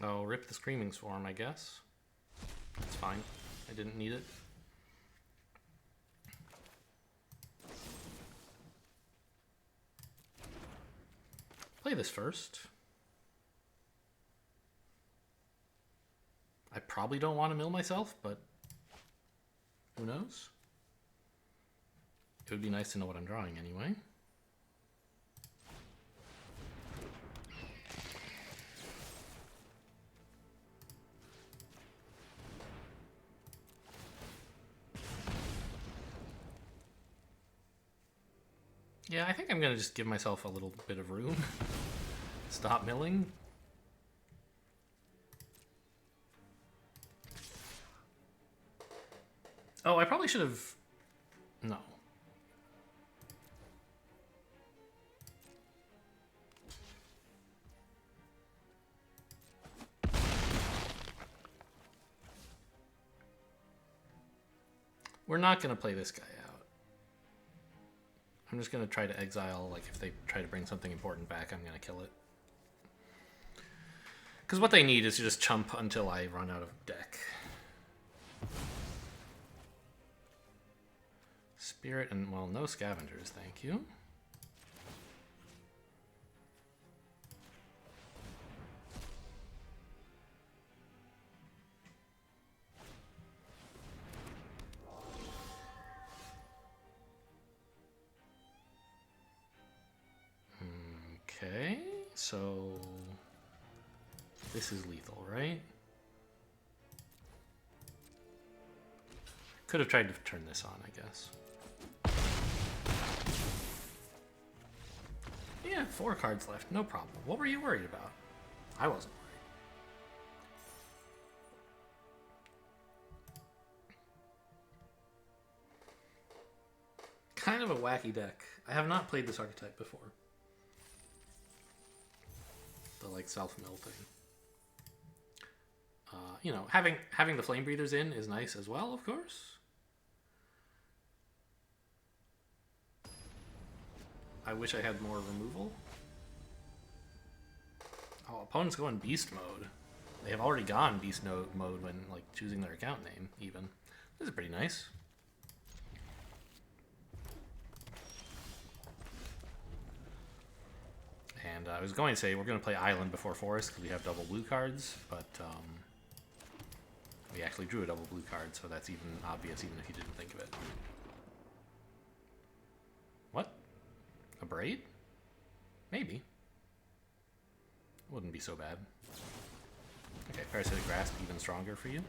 Oh, rip the Screaming Swarm, I guess. That's fine. I didn't need it. Play this first. I probably don't want to mill myself, but who knows? It would be nice to know what I'm drawing anyway. Yeah, I think I'm going to just give myself a little bit of room. Stop milling. Oh, I probably should have... No. We're not going to play this guy out. I'm just going to try to exile, like if they try to bring something important back, I'm going to kill it. Because what they need is to just chump until I run out of deck. Spirit and, well, no Scavengers, thank you. Okay, so this is lethal, right? Could have tried to turn this on, I guess. Yeah, 4 cards left, no problem. What were you worried about? I wasn't worried. Kind of a wacky deck. I have not played this archetype before. The like self-mill thing. You know, having the flame breathers in is nice as well, of course. I wish I had more removal. Oh, opponents go in beast mode. They have already gone beast mode when like choosing their account name, even. This is pretty nice. And I was going to say we're going to play Island before Forest because we have double blue cards, but we actually drew a double blue card, so that's even obvious even if you didn't think of it. What? A braid? Maybe. Wouldn't be so bad. Okay, Parasitic Grasp even stronger for you.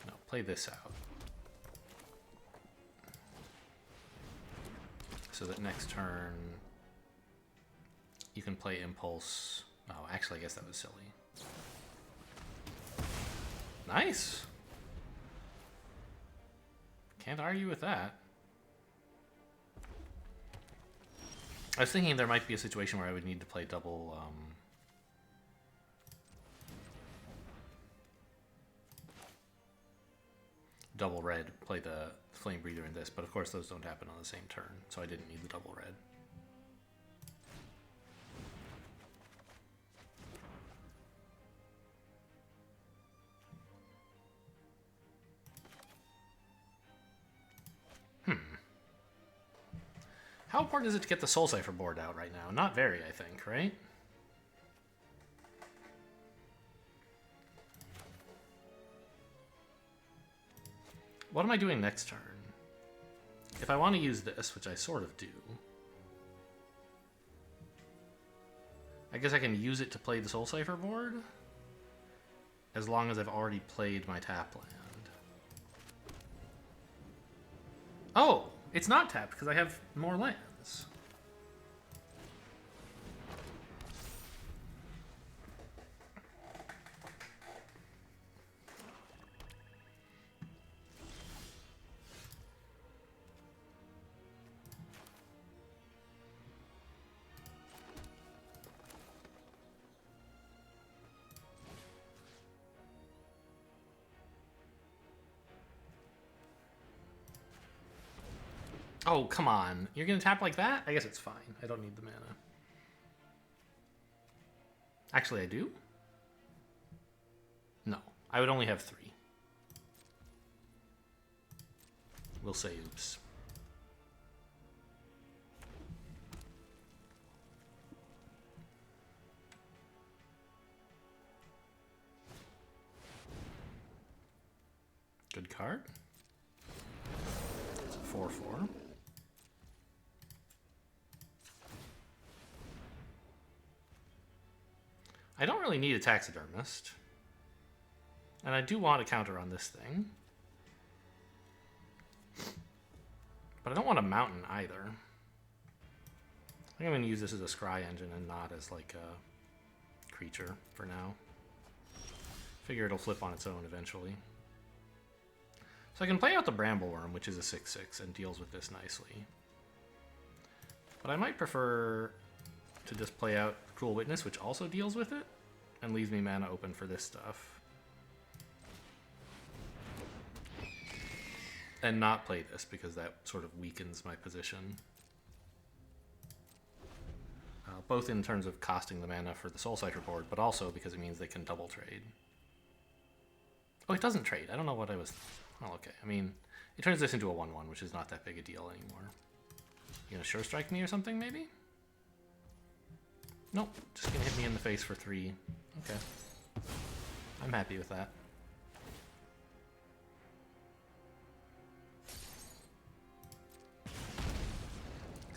No, play this out. So that next turn you can play Impulse. Oh, actually I guess that was silly. Nice! Can't argue with that. I was thinking there might be a situation where I would need to play double double red, play the flame breather in this, but of course those don't happen on the same turn, so I didn't need the double red. How important is it to get the Soul Cipher board out right now? Not very, I think, right? What am I doing next turn? If I want to use this, which I sort of do, I guess I can use it to play the Soul Cipher board, as long as I've already played my tap land. Oh! It's not tapped because I have more lands. Oh, come on. You're going to tap like that? I guess it's fine. I don't need the mana. Actually, I do? No. I would only have 3. We'll say oops. Good card. It's a 4/4. I don't really need a Taxidermist. And I do want a counter on this thing. But I don't want a Mountain either. I think I'm going to use this as a Scry engine and not as like a creature for now. Figure it'll flip on its own eventually. So I can play out the Brambleworm, which is a 6/6 and deals with this nicely. But I might prefer to just play out Cruel Witness, which also deals with it, and leaves me mana open for this stuff. And not play this, because that sort of weakens my position. Both in terms of costing the mana for the Soul Cipher board, but also because it means they can double trade. Oh, it doesn't trade. I don't know what I was... Oh, okay. I mean, it turns this into a 1/1, which is not that big a deal anymore. You gonna Sure Strike me or something, maybe? Nope. Just gonna hit me in the face for 3. Okay. I'm happy with that.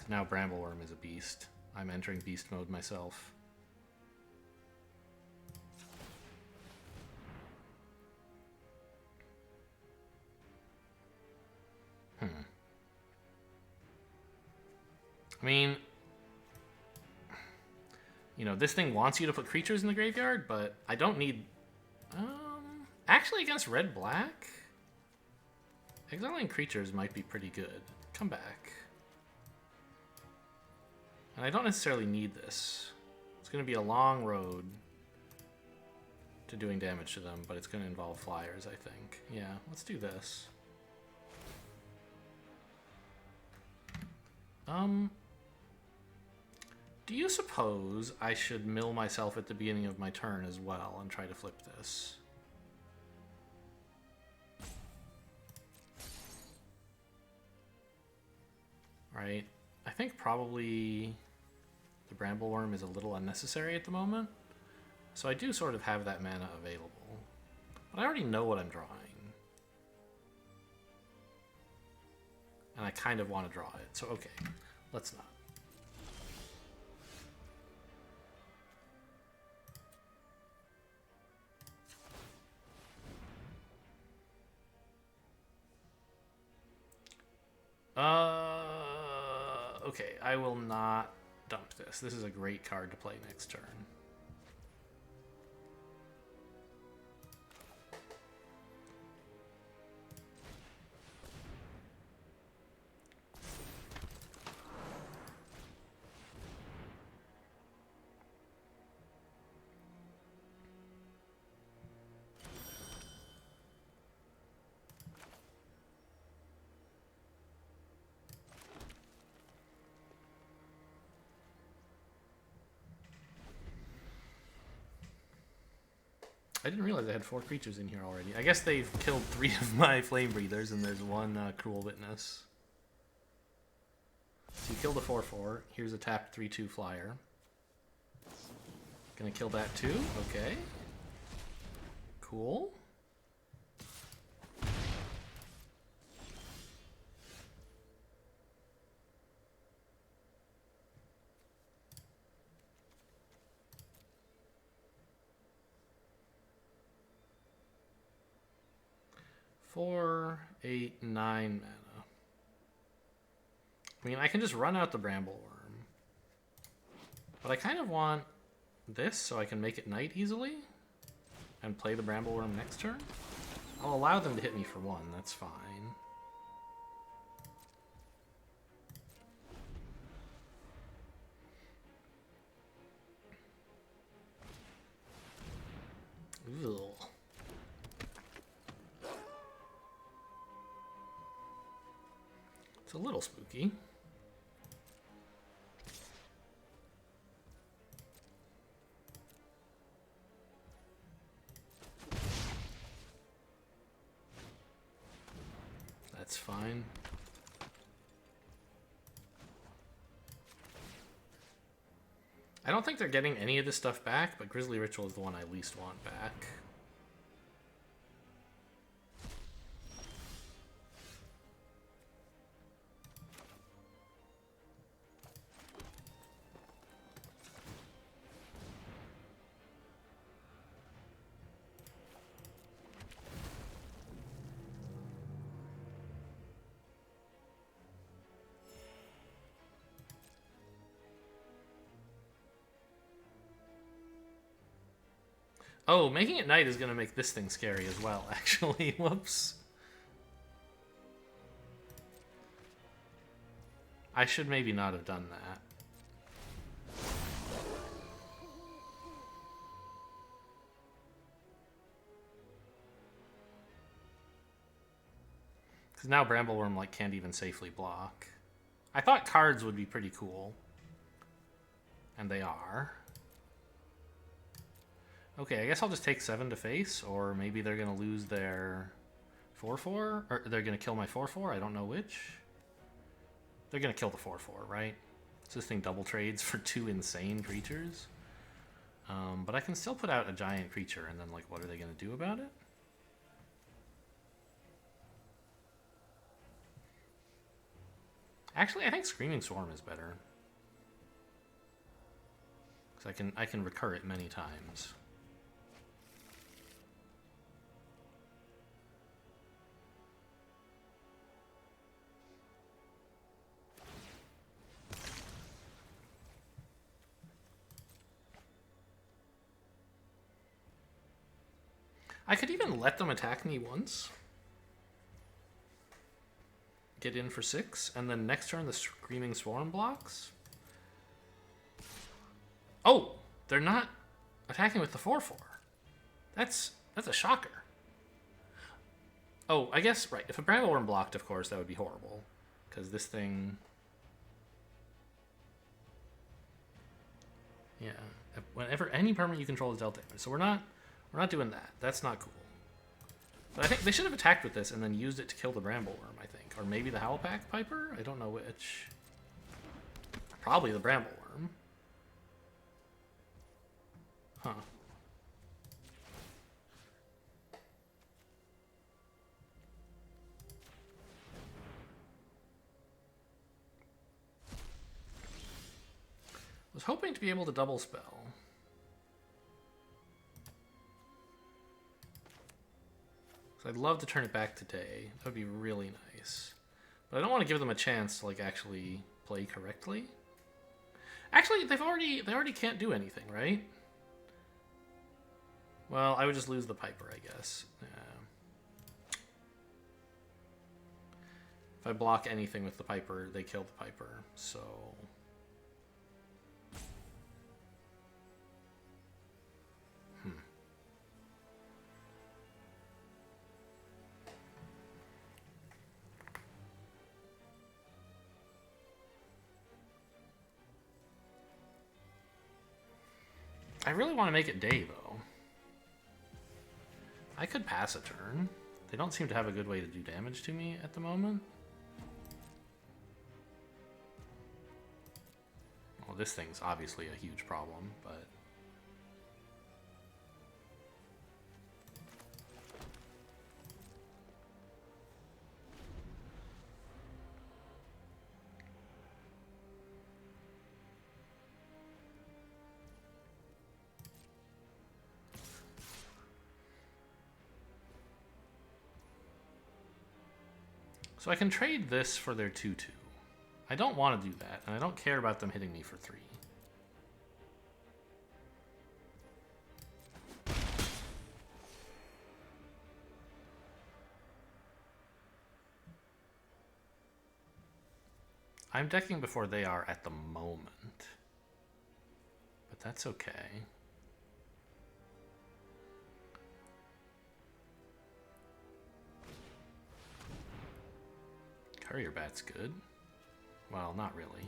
Now Brambleworm is a beast. I'm entering beast mode myself. I mean, you know, this thing wants you to put creatures in the graveyard, but I don't need... actually, against red-black, exiling creatures might be pretty good. Come back. And I don't necessarily need this. It's going to be a long road to doing damage to them, but it's going to involve flyers, I think. Yeah, let's do this. Do you suppose I should mill myself at the beginning of my turn as well and try to flip this? Right? I think probably the Brambleworm is a little unnecessary at the moment. So I do sort of have that mana available. But I already know what I'm drawing. And I kind of want to draw it. So okay, let's not. Okay, I will not dump this. This is a great card to play next turn. I didn't realize I had 4 creatures in here already. I guess they've killed 3 of my Flame Breathers, and there's 1 Cruel Witness. So you killed a 4/4. Here's a tapped 3/2 flyer. Gonna kill that too? Okay. Cool. Four, 8, 9 mana. I mean, I can just run out the Brambleworm. But I kind of want this so I can make it night easily and play the Brambleworm next turn. I'll allow them to hit me for 1, that's fine. Ugh. It's a little spooky. That's fine. I don't think they're getting any of this stuff back, but Grisly Ritual is the one I least want back. Oh, making it night is going to make this thing scary as well, actually. Whoops. I should maybe not have done that. Because now Brambleworm like can't even safely block. I thought cards would be pretty cool. And they are. Okay, I guess I'll just take 7 to face, or maybe they're going to lose their 4/4, or they're going to kill my 4/4, I don't know which. They're going to kill the 4/4, right? So this thing double trades for 2 insane creatures. But I can still put out a giant creature, and then, like, what are they going to do about it? Actually, I think Screaming Swarm is better. Because I can recur it many times. I could even let them attack me once. Get in for 6, and then next turn the Screaming Swarm blocks. Oh, they're not attacking with the 4/4. That's a shocker. Oh, I guess, right. If a Brambleworm blocked, of course, that would be horrible. Because this thing... Yeah. Whenever any permanent you control is dealt damage. So we're not doing that. That's not cool. But I think they should have attacked with this and then used it to kill the Brambleworm, I think. Or maybe the Howlpack Piper? I don't know which. Probably the Brambleworm. Huh. I was hoping to be able to double spell. So I'd love to turn it back today. That would be really nice. But I don't want to give them a chance to like actually play correctly. Actually, they already can't do anything, right? Well, I would just lose the Piper, I guess. Yeah. If I block anything with the Piper, they kill the Piper. So I really want to make it day, though. I could pass a turn. They don't seem to have a good way to do damage to me at the moment. Well, this thing's obviously a huge problem, but... So I can trade this for their 2/2. I don't want to do that, and I don't care about them hitting me for 3. I'm decking before they are at the moment, but that's okay. Courier Bat's good. Well, not really.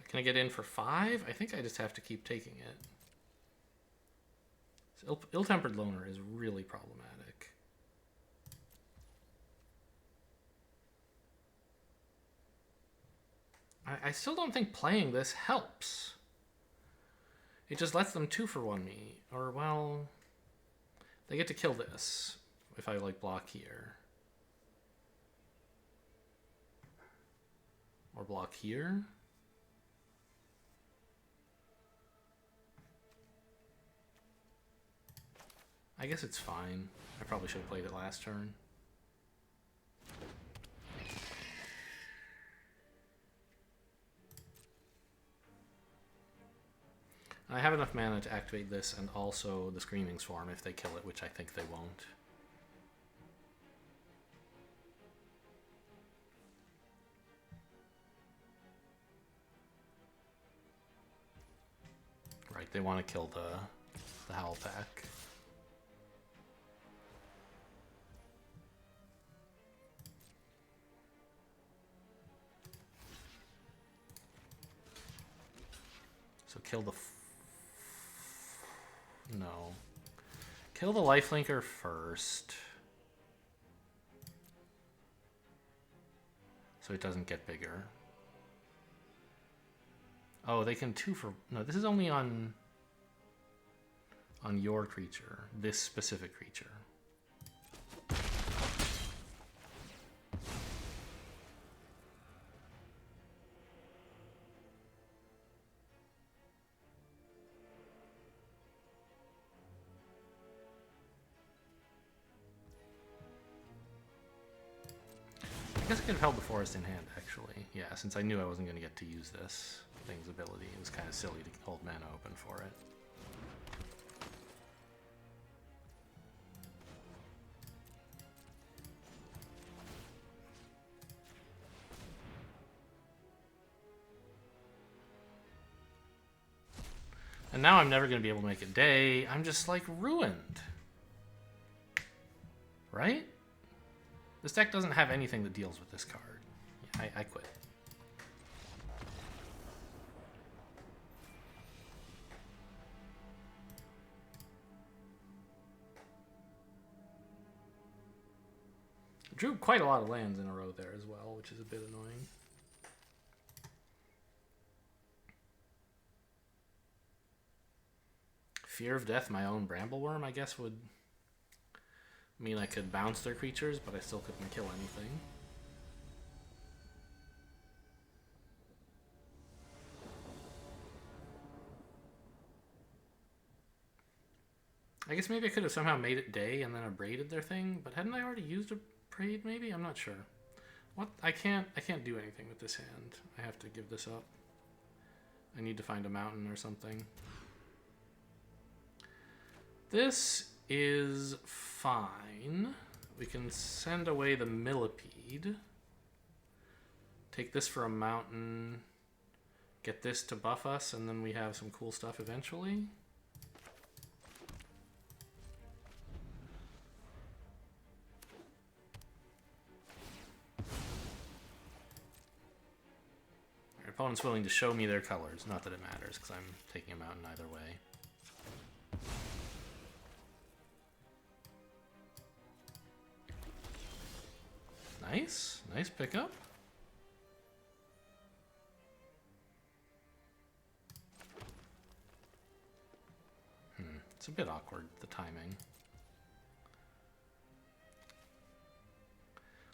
Can I get in for 5? I think I just have to keep taking it. So Ill-Tempered Loner is really problematic. I still don't think playing this helps. It just lets them 2-for-1 me. Or, well, they get to kill this if I, like, block here. Or block here. I guess it's fine. I probably should have played it last turn. I have enough mana to activate this and also the Screaming Swarm if they kill it, which I think they won't. Right, they want to kill the Howlpack. So kill the... No. Kill the Lifelinker first. So it doesn't get bigger. Oh, they can 2 for... No, this is only on your creature. This specific creature. guess I could have held the forest in hand, actually. Yeah, since I knew I wasn't going to get to use this thing's ability, it was kind of silly to hold mana open for it. And now I'm never going to be able to make a day. I'm just, like, ruined. Right? This deck doesn't have anything that deals with this card. Yeah, I quit. Drew quite a lot of lands in a row there as well, which is a bit annoying. Fear of Death, my own Brambleworm, I guess would mean I could bounce their creatures, but I still couldn't kill anything. I guess maybe I could have somehow made it day and then abraded their thing, but hadn't I already used a braid maybe? I'm not sure. What? I can't do anything with this hand. I have to give this up. I need to find a mountain or something. This is fine. We can send away the Millipede. Take this for a mountain. Get this to buff us, and then we have some cool stuff eventually. Our opponent's willing to show me their colors. Not that it matters, because I'm taking a mountain either way. Nice. Nice pickup. It's a bit awkward, the timing.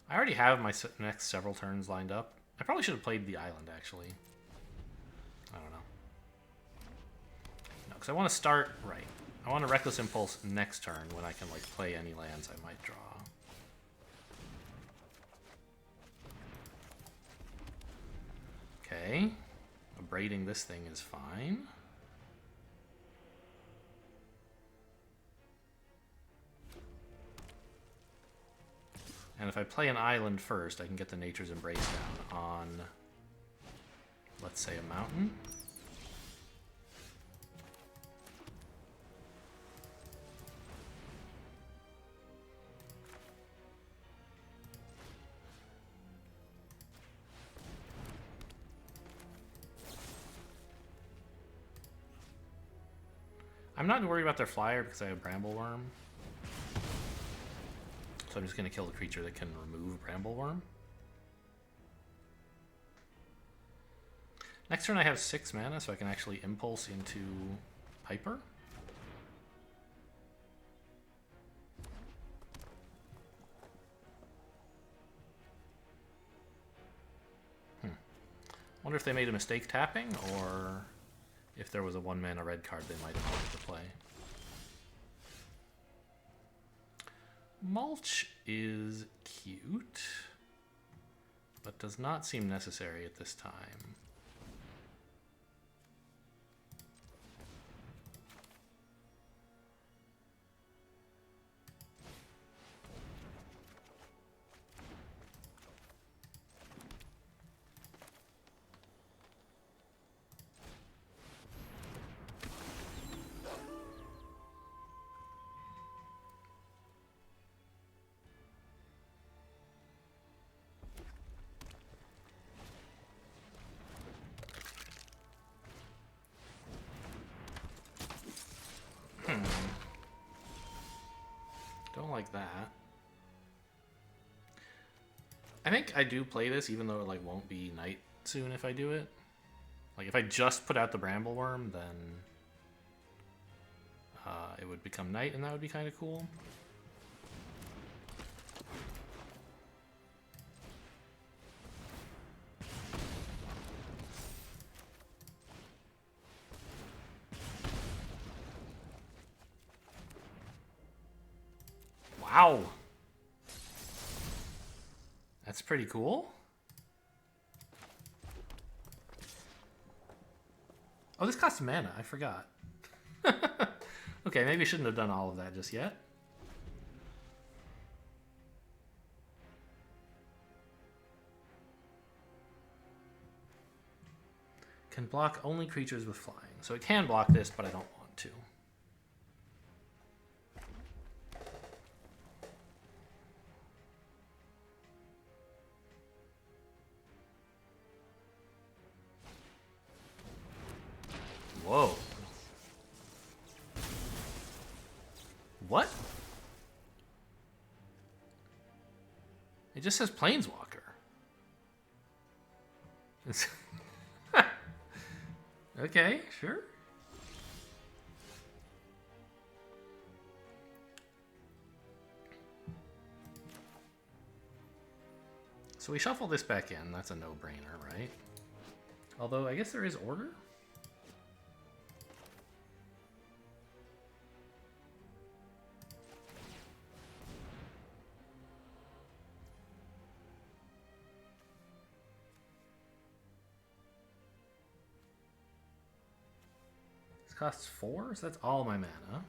I already have my next several turns lined up. I probably should have played the island, actually. I don't know. No, because I want to start right. I want a Reckless Impulse next turn when I can, like, play any lands I might draw. Okay. Abrading this thing is fine. And if I play an island first, I can get the Nature's Embrace down on, let's say, a mountain. I'm not worried about their flyer because I have Brambleworm. So I'm just going to kill the creature that can remove Brambleworm. Next turn I have 6 mana, so I can actually Impulse into Piper. Wonder if they made a mistake tapping, or if there was a 1 mana red card they might have wanted to play. Mulch is cute, but does not seem necessary at this time. Don't like that. I think I do play this even though it like won't be night soon if I do it. Like if I just put out the Brambleworm, then it would become night and that would be kind of cool. Wow. That's pretty cool. Oh, this costs mana. I forgot. Okay, maybe I shouldn't have done all of that just yet. Can block only creatures with flying. So it can block this, but I don't want to. Whoa. What? It just says Planeswalker. Okay, sure. So we shuffle this back in. That's a no-brainer, right? Although, I guess there is order. Costs 4, so that's all my mana.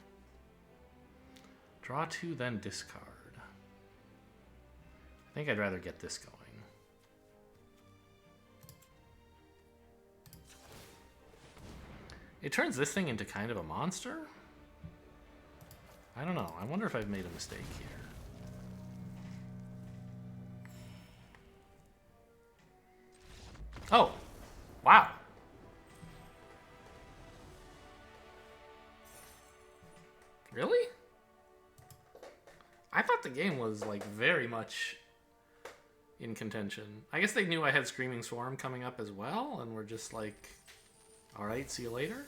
Draw 2, then discard. I think I'd rather get this going. It turns this thing into kind of a monster? I don't know. I wonder if I've made a mistake here. Oh! Wow! Really? I thought the game was, like, very much in contention. I guess they knew I had Screaming Swarm coming up as well, and were just like, alright, see you later.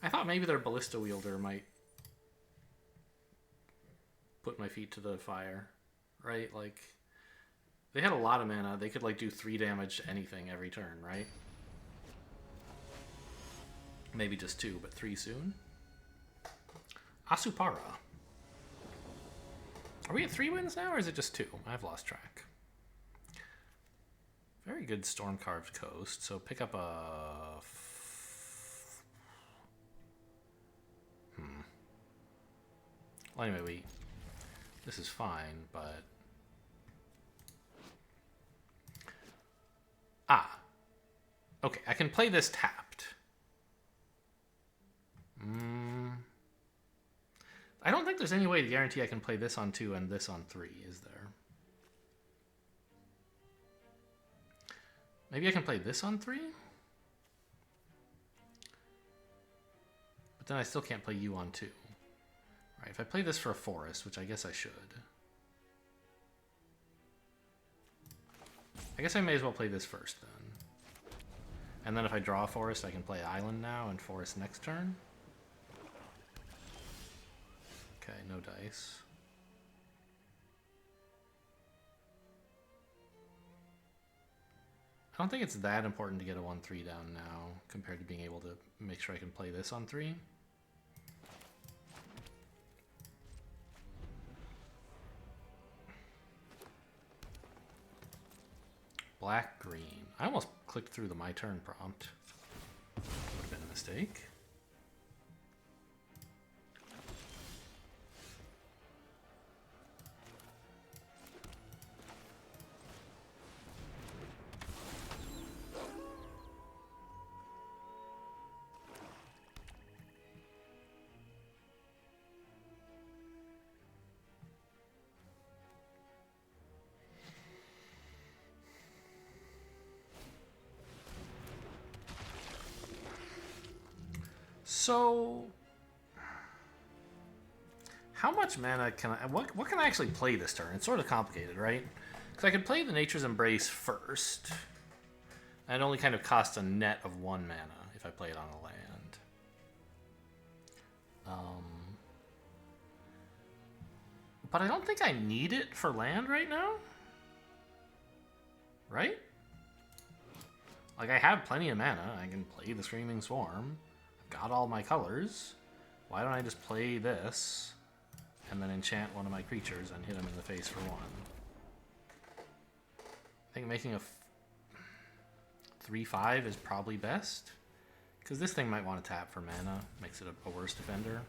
I thought maybe their Ballista Wielder might put my feet to the fire, right? Like, they had a lot of mana. They could, like, do 3 damage to anything every turn, right? Maybe just 2, but 3 soon. Asupara. Are we at 3 wins now, or is it just 2? I've lost track. Very good Storm-Carved Coast, so pick up a... Well, anyway, this is fine, but... Ah. Okay, I can play this tapped. I don't think there's any way to guarantee I can play this on 2 and this on 3, is there? Maybe I can play this on 3? But then I still can't play you on 2. Right, if I play this for a forest, which I guess I should. I guess I may as well play this first, then. And then if I draw a forest, I can play island now and forest next turn. Okay, no dice. I don't think it's that important to get a 1/3 down now, compared to being able to make sure I can play this on 3. Black, green. I almost clicked through the my turn prompt. Would have been a mistake. So, how much mana can I... What can I actually play this turn? It's sort of complicated, right? Because I could play the Nature's Embrace first. And it only kind of costs a net of 1 mana if I play it on a land. But I don't think I need it for land right now. Right? Like, I have plenty of mana. I can play the Screaming Swarm. Got all my colors. Why don't I just play this and then enchant one of my creatures and hit him in the face for 1? I think making a 3/5 is probably best. Because this thing might want to tap for mana. Makes it a worse defender.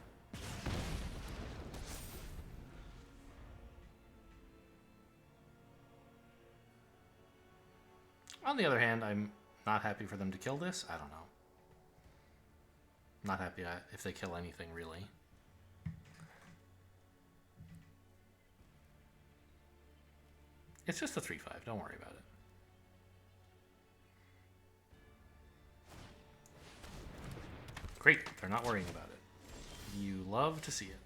On the other hand, I'm not happy for them to kill this. I don't know. Not happy if they kill anything, really. It's just a 3/5. Don't worry about it. Great. They're not worrying about it. You love to see it.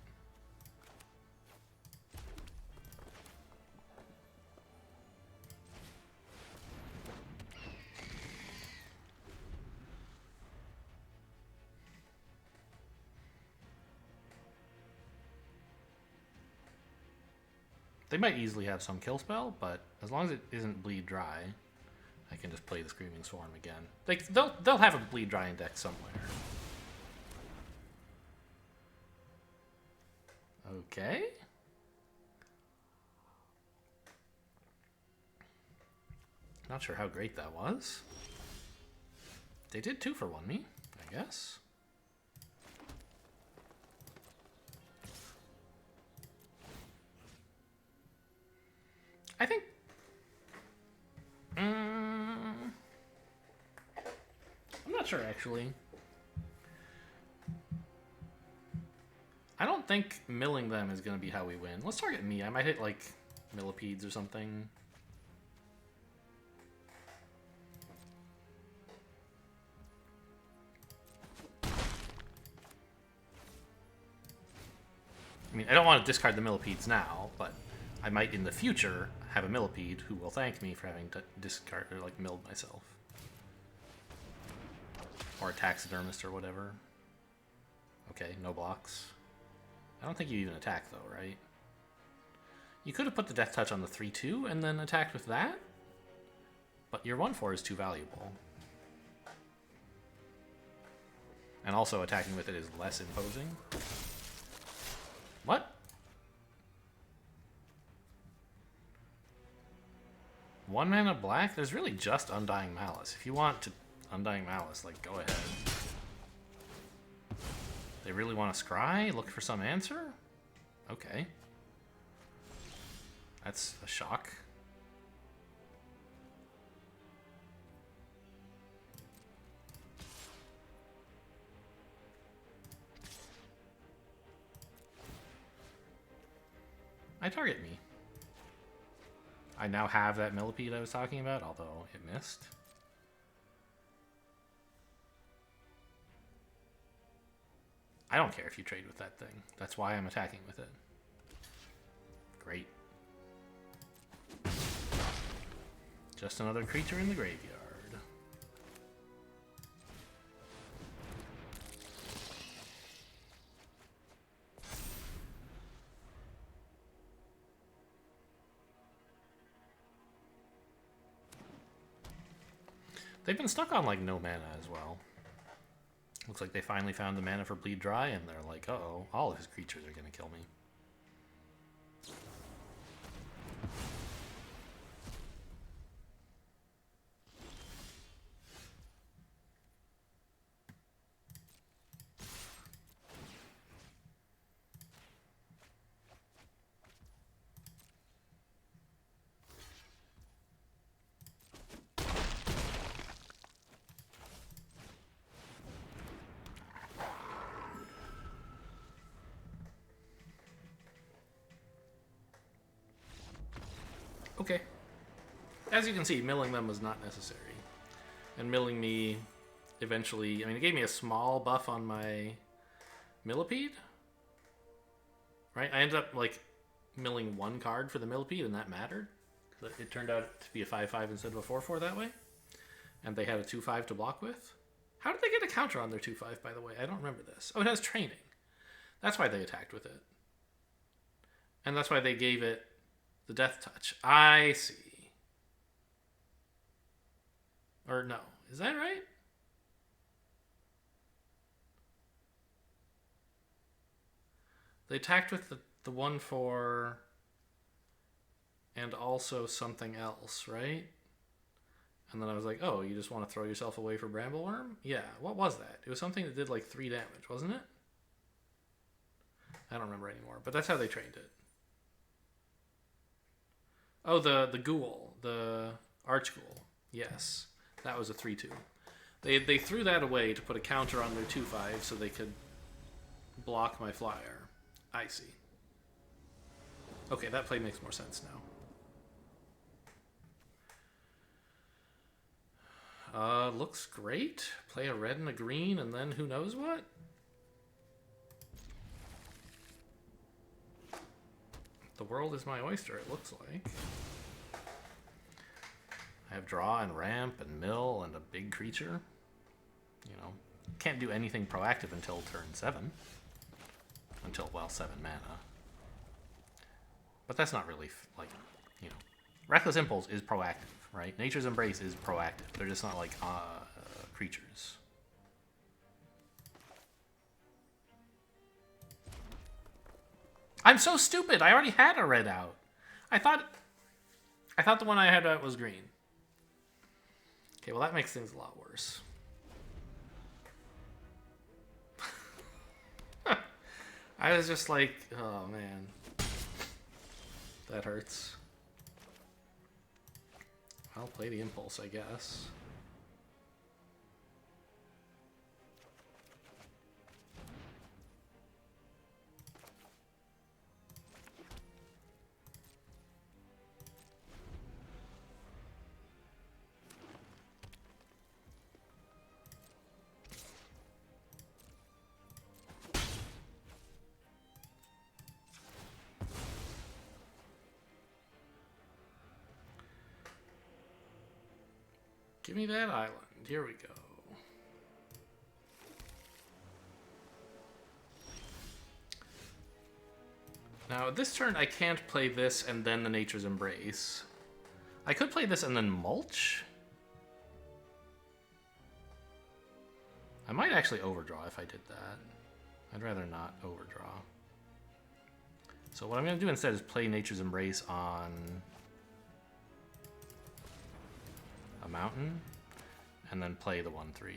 They might easily have some kill spell, but as long as it isn't bleed dry, I can just play the Screaming Swarm again. They'll have a bleed dry in deck somewhere. Okay. Not sure how great that was. They did 2 for 1 me, I guess. I think... I'm not sure, actually. I don't think milling them is going to be how we win. Let's target me. I might hit, like, millipedes or something. I mean, I don't want to discard the millipedes now, but I might in the future have a millipede who will thank me for having to discard or, like, milled myself. Or a taxidermist or whatever. Okay, no blocks. I don't think you even attack, though, right? You could have put the Death Touch on the 3/2 and then attacked with that. But your 1/4 is too valuable. And also attacking with it is less imposing. What? 1 mana black? There's really just Undying Malice. If you want to Undying Malice, like, go ahead. They really want to scry? Look for some answer? Okay. That's a shock. I target me. I now have that millipede I was talking about, although it missed. I don't care if you trade with that thing. That's why I'm attacking with it. Great. Just another creature in the graveyard. They've been stuck on, like, no mana as well. Looks like they finally found the mana for Bleed Dry, and they're like, uh-oh, all of his creatures are going to kill me. Okay. As you can see, milling them was not necessary. And milling me eventually... I mean, it gave me a small buff on my millipede. Right? I ended up, like, milling 1 card for the millipede, and that mattered. It turned out to be a 5/5 instead of a 4/4 that way. And they had a 2/5 to block with. How did they get a counter on their 2/5, by the way? I don't remember this. Oh, it has training. That's why they attacked with it. And that's why they gave it the Death Touch. I see. Or no. Is that right? They attacked with the 1/4 and also something else, right? And then I was like, oh, you just want to throw yourself away for Brambleworm? Yeah, what was that? It was something that did like 3 damage, wasn't it? I don't remember anymore, but that's how they trained it. Oh, the ghoul, the arch ghoul. Yes, that was a 3/2. They threw that away to put a counter on their 2/5 so they could block my flyer. I see. Okay, that play makes more sense now. Looks great. Play a red and a green, and then who knows what? The world is my oyster, it looks like. I have draw and ramp and mill and a big creature. You know, can't do anything proactive until turn 7. Until, well, 7 mana. But that's not really, like, you know. Reckless Impulse is proactive, right? Nature's Embrace is proactive. They're just not, like, creatures. I'm so stupid! I already had a red out. I thought the one I had out was green. Okay, well that makes things a lot worse. I was just like, oh man. That hurts. I'll play the Impulse, I guess. Give me that island. Here we go. Now, this turn, I can't play this and then the Nature's Embrace. I could play this and then Mulch. I might actually overdraw if I did that. I'd rather not overdraw. So what I'm going to do instead is play Nature's Embrace on a mountain, and then play the 1/3.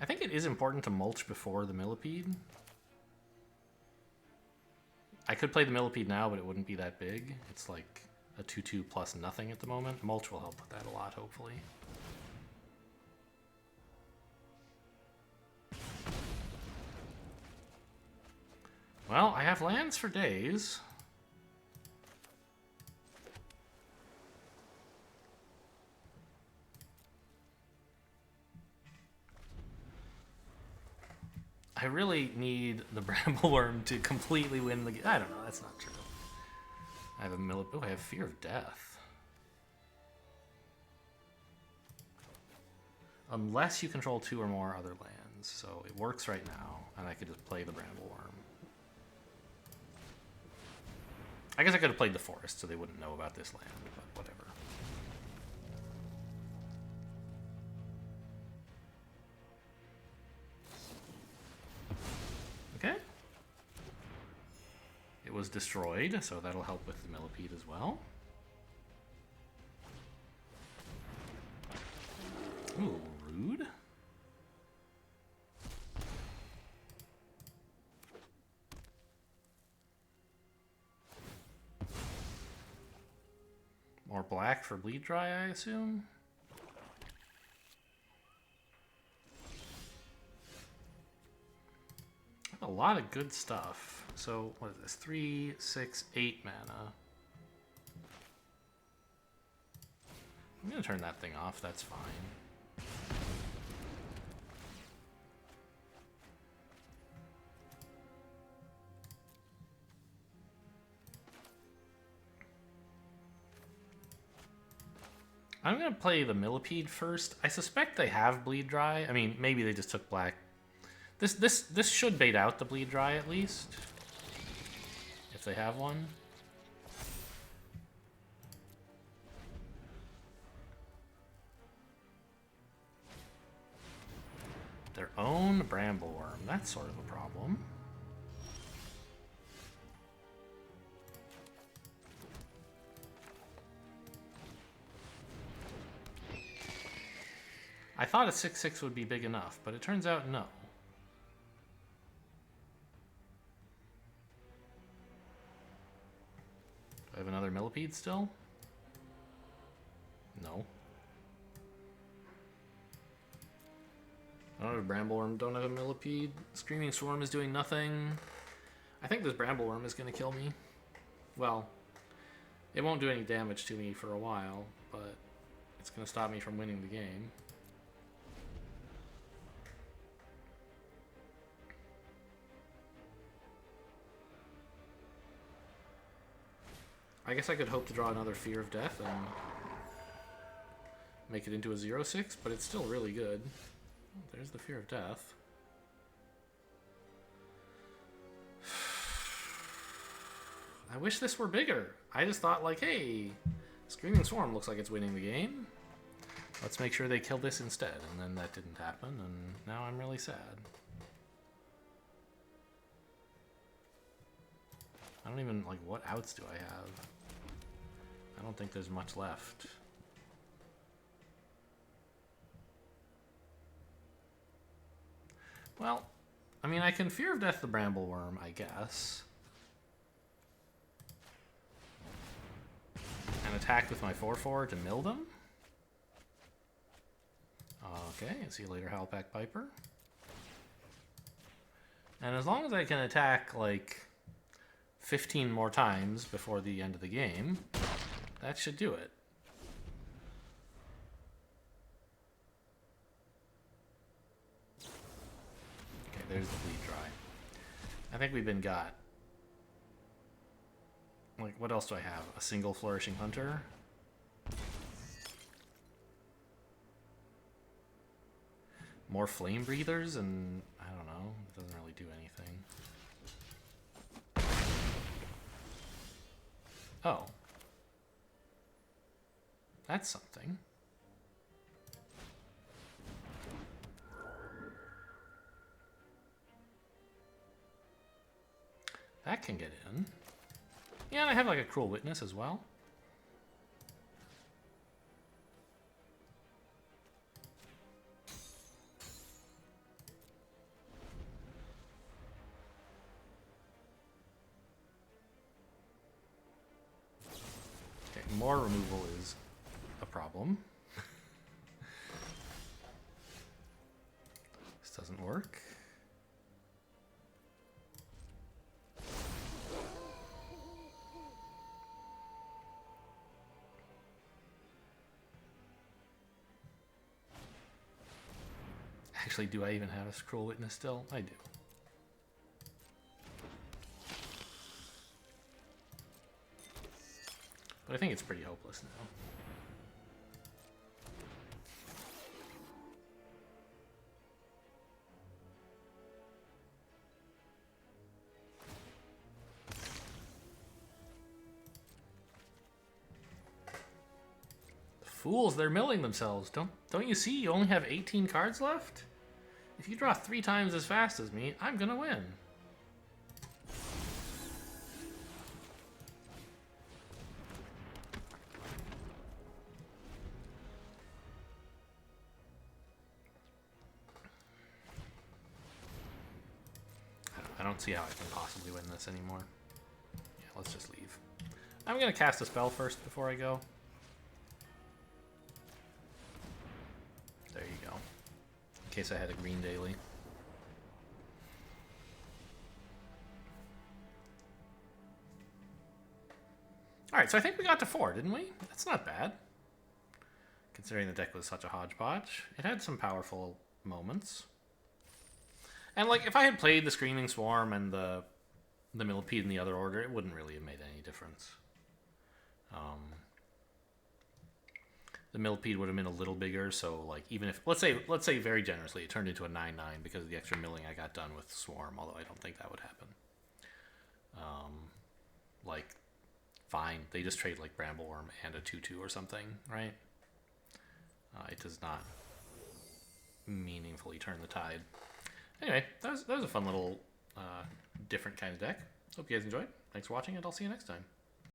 I think it is important to mulch before the Millipede. I could play the Millipede now, but it wouldn't be that big. It's like a 2/2 plus nothing at the moment. Mulch will help with that a lot, hopefully. Well, I have lands for days. I really need the Brambleworm to completely win the game. I don't know, that's not true. I have a Millipede. Oh, I have Fear of Death. Unless you control 2 or more other lands. So it works right now, and I could just play the Brambleworm. I guess I could have played the Forest, so they wouldn't know about this land, but whatever. Okay. It was destroyed, so that'll help with the Millipede as well. Ooh, rude. More black for Bleed Dry, I assume? A lot of good stuff. So, what is this? 3, 6, 8 mana. I'm gonna turn that thing off, that's fine. I'm gonna play the Millipede first. I suspect they have Bleed Dry. I mean, maybe they just took black. This should bait out the Bleed Dry at least. they have one. Their own Brambleworm. That's sort of a problem. I thought a 6/6 would be big enough, but it turns out no. Do I have another Millipede still? No. I don't have a Brambleworm, don't have a Millipede. Screaming Swarm is doing nothing. I think this Brambleworm is going to kill me. Well, it won't do any damage to me for a while, but it's going to stop me from winning the game. I guess I could hope to draw another Fear of Death and make it into a 0/6, but it's still really good. Oh, there's the Fear of Death. I wish this were bigger. I just thought, like, hey, Screaming Swarm looks like it's winning the game. Let's make sure they kill this instead. And then that didn't happen, and now I'm really sad. I don't even, like, what outs do I have? I don't think there's much left. Well, I mean, I can Fear of Death the Brambleworm, I guess. And attack with my 4/4 to mill them. Okay, see you later, Howlpack Piper. And as long as I can attack, like, 15 more times before the end of the game, that should do it. Okay, there's the Bleed Dry. I think we've been got. Like, what else do I have? A single Flourishing Hunter? More Flame Breathers, and I don't know, it doesn't really do anything. Oh. That's something. That can get in. Yeah, and I have like a Cruel Witness as well. Okay, more removal is a problem. This doesn't work. Actually, do I even have a Cruel Witness still? I do. But I think it's pretty hopeless now. The fools, they're milling themselves. Don't you see? You only have 18 cards left? If you draw 3 times as fast as me, I'm gonna win. I don't see how I can possibly win this anymore. Yeah, let's just leave. I'm gonna cast a spell first before I go. There you go. In case I had a green daily. Alright, so I think we got to 4, didn't we? That's not bad. Considering the deck was such a hodgepodge. It had some powerful moments. And like, if I had played the Screaming Swarm and the Millipede in the other order, it wouldn't really have made any difference. The Millipede would have been a little bigger, so like even if let's say very generously it turned into a 9/9 because of the extra milling I got done with Swarm, although I don't think that would happen. like, fine. They just trade like Brambleworm and a 2/2 or something, right? It does not meaningfully turn the tide. Anyway, that was a fun little different kind of deck. Hope you guys enjoyed. Thanks for watching, and I'll see you next time.